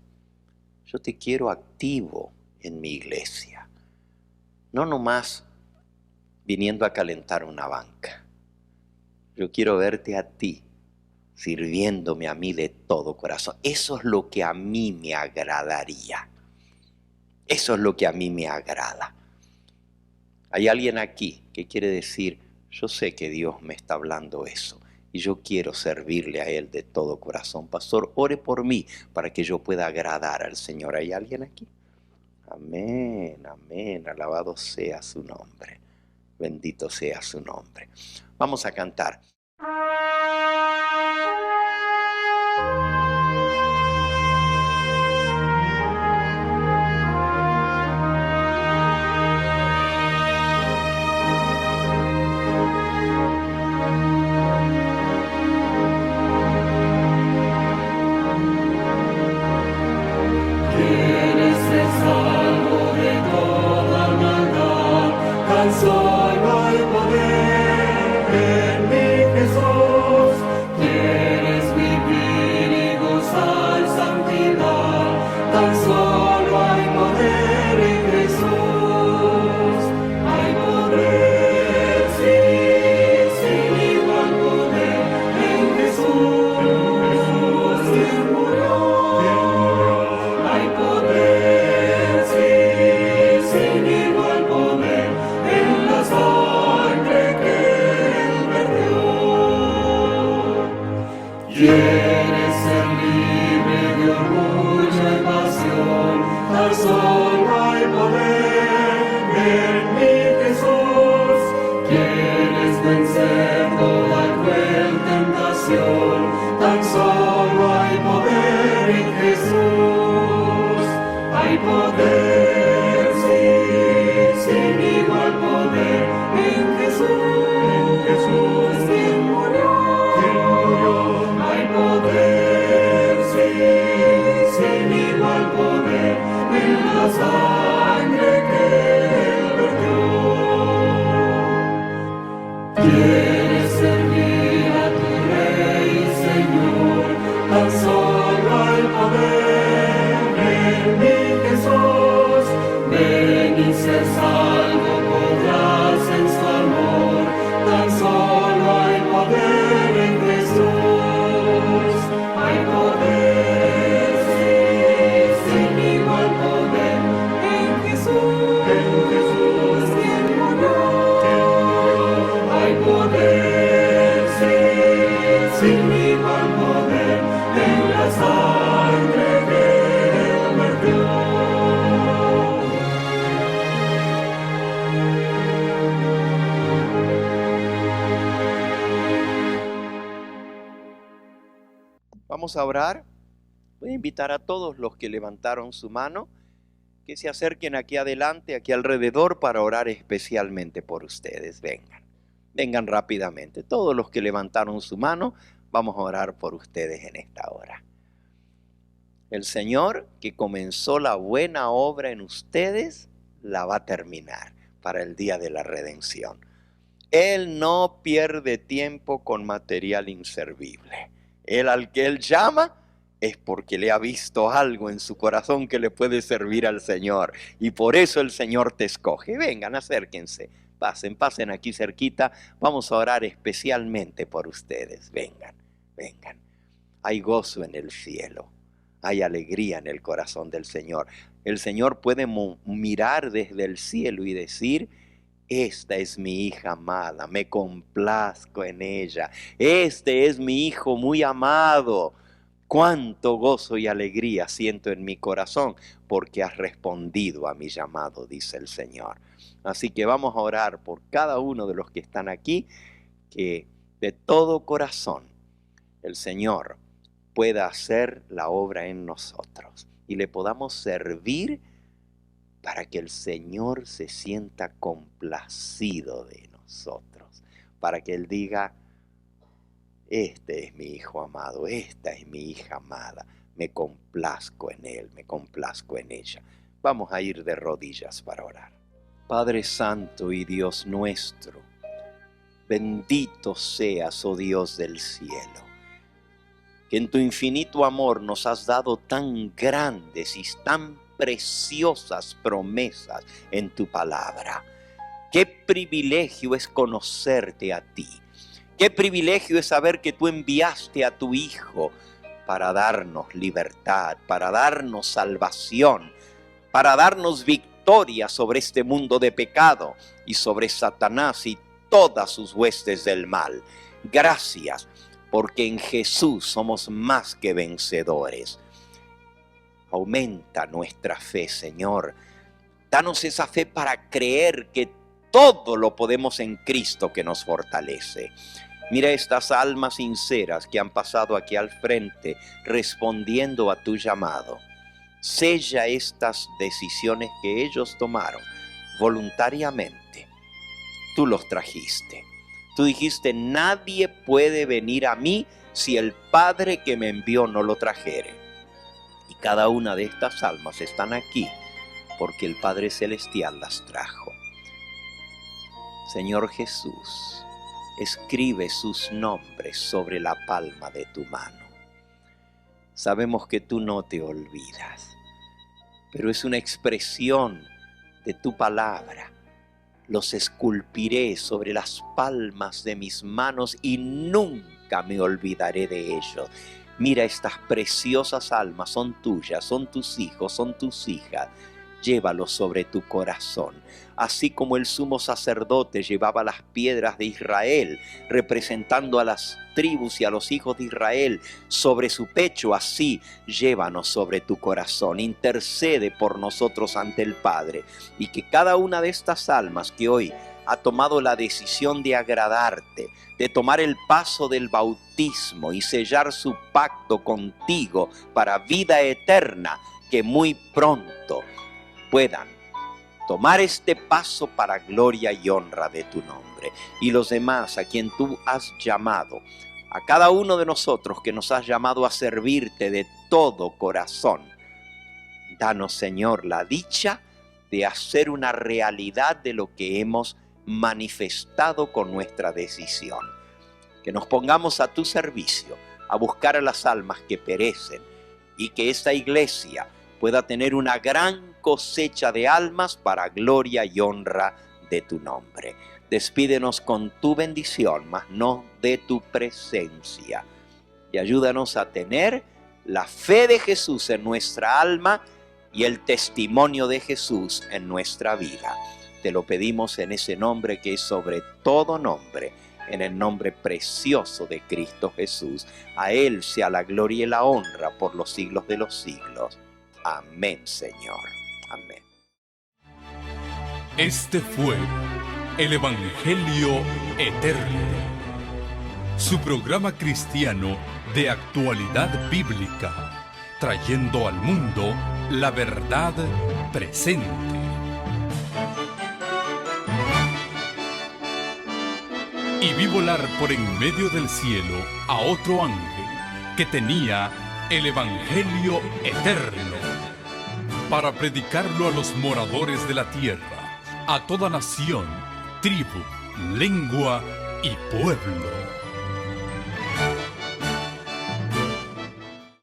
Yo te quiero activo en mi iglesia, no nomás viniendo a calentar una banca. Yo quiero verte a ti, sirviéndome a mí de todo corazón. Eso es lo que a mí me agradaría. Eso es lo que a mí me agrada. Hay alguien aquí que quiere decir, yo sé que Dios me está hablando eso y yo quiero servirle a Él de todo corazón. Pastor, ore por mí para que yo pueda agradar al Señor. ¿Hay alguien aquí? Amén, amén. Alabado sea su nombre. Bendito sea su nombre. Vamos a cantar. Solo hay poder en mi Jesús. Quieres vivir y gozar santidad. Tan solo hay poder en Jesús. Hay poder, sí, sin igual poder en Jesús. Quien murió. Hay poder, sí, sin igual poder. Sangre que Él perdió. Quieres ser libre de orgullo y pasión, tan solo hay poder en mi Jesús. Quieres vencer toda cruel tentación, tan solo hay poder en Jesús. Hay poder, sí, sin igual poder. En Jesús, quien murió, hay poder, sí, sin igual poder, en la sangre que Él perdió. Quieres servir a tu Rey, Señor, tan solo hay poder en mi Jesús. Ven y ser salvo, podrás en su amor, tan solo hay poder en Jesús. Hay poder, sí, sin igual poder en Jesús, quien murió. Hay poder, sí, sin igual poder en la sangre que Él vertió. Vamos a orar. Voy a invitar a todos los que levantaron su mano que se acerquen aquí adelante, aquí alrededor, para orar especialmente por ustedes. Vengan, vengan rápidamente. Todos los que levantaron su mano, vamos a orar por ustedes en esta hora. El Señor que comenzó la buena obra en ustedes, la va a terminar para el día de la redención. Él no pierde tiempo con material inservible. Él, al que Él llama, es porque le ha visto algo en su corazón que le puede servir al Señor. Y por eso el Señor te escoge. Vengan, acérquense. Pasen aquí cerquita. Vamos a orar especialmente por ustedes. Vengan, vengan. Hay gozo en el cielo. Hay alegría en el corazón del Señor. El Señor puede mirar desde el cielo y decir esta es mi hija amada, me complazco en ella. Este es mi hijo muy amado. Cuánto gozo y alegría siento en mi corazón porque has respondido a mi llamado, dice el Señor. Así que vamos a orar por cada uno de los que están aquí, que de todo corazón el Señor pueda hacer la obra en nosotros y le podamos servir para que el Señor se sienta complacido de nosotros, para que Él diga: este es mi hijo amado, esta es mi hija amada, me complazco en él, me complazco en ella. Vamos a ir de rodillas para orar. Padre Santo y Dios nuestro, bendito seas, oh Dios del cielo, que en tu infinito amor nos has dado tan grandes y tan preciosas promesas en tu palabra. Qué privilegio es conocerte a ti. Qué privilegio es saber que tú enviaste a tu Hijo para darnos libertad, para darnos salvación, para darnos victoria sobre este mundo de pecado y sobre Satanás y todas sus huestes del mal. Gracias, porque en Jesús somos más que vencedores. Aumenta nuestra fe, Señor. Danos esa fe para creer que todo lo podemos en Cristo que nos fortalece. Mira estas almas sinceras que han pasado aquí al frente respondiendo a tu llamado. Sella estas decisiones que ellos tomaron voluntariamente. Tú los trajiste. Tú dijiste: nadie puede venir a mí si el Padre que me envió no lo trajere. Y cada una de estas almas están aquí porque el Padre Celestial las trajo. Señor Jesús, escribe sus nombres sobre la palma de tu mano. Sabemos que tú no te olvidas, pero es una expresión de tu palabra. Los esculpiré sobre las palmas de mis manos y nunca me olvidaré de ellos. Mira, estas preciosas almas son tuyas, son tus hijos, son tus hijas. Llévalos sobre tu corazón. Así como el sumo sacerdote llevaba las piedras de Israel, representando a las tribus y a los hijos de Israel sobre su pecho, así llévanos sobre tu corazón. Intercede por nosotros ante el Padre, y que cada una de estas almas que hoy ha tomado la decisión de agradarte, de tomar el paso del bautismo y sellar su pacto contigo para vida eterna, que muy pronto puedan tomar este paso para gloria y honra de tu nombre. Y los demás a quien tú has llamado, a cada uno de nosotros que nos has llamado a servirte de todo corazón, danos, Señor, la dicha de hacer una realidad de lo que hemos manifestado con nuestra decisión. Que nos pongamos a tu servicio, a buscar a las almas que perecen, y que esta iglesia pueda tener una gran cosecha de almas para gloria y honra de tu nombre. Despídenos con tu bendición, mas no de tu presencia. Y ayúdanos a tener la fe de Jesús en nuestra alma y el testimonio de Jesús en nuestra vida. Te lo pedimos en ese nombre que es sobre todo nombre, en el nombre precioso de Cristo Jesús. A Él sea la gloria y la honra por los siglos de los siglos. Amén, Señor. Amén. Este fue el Evangelio Eterno, su programa cristiano de actualidad bíblica, trayendo al mundo la verdad presente. Y vi volar por en medio del cielo a otro ángel que tenía el Evangelio Eterno, para predicarlo a los moradores de la tierra, a toda nación, tribu, lengua y pueblo.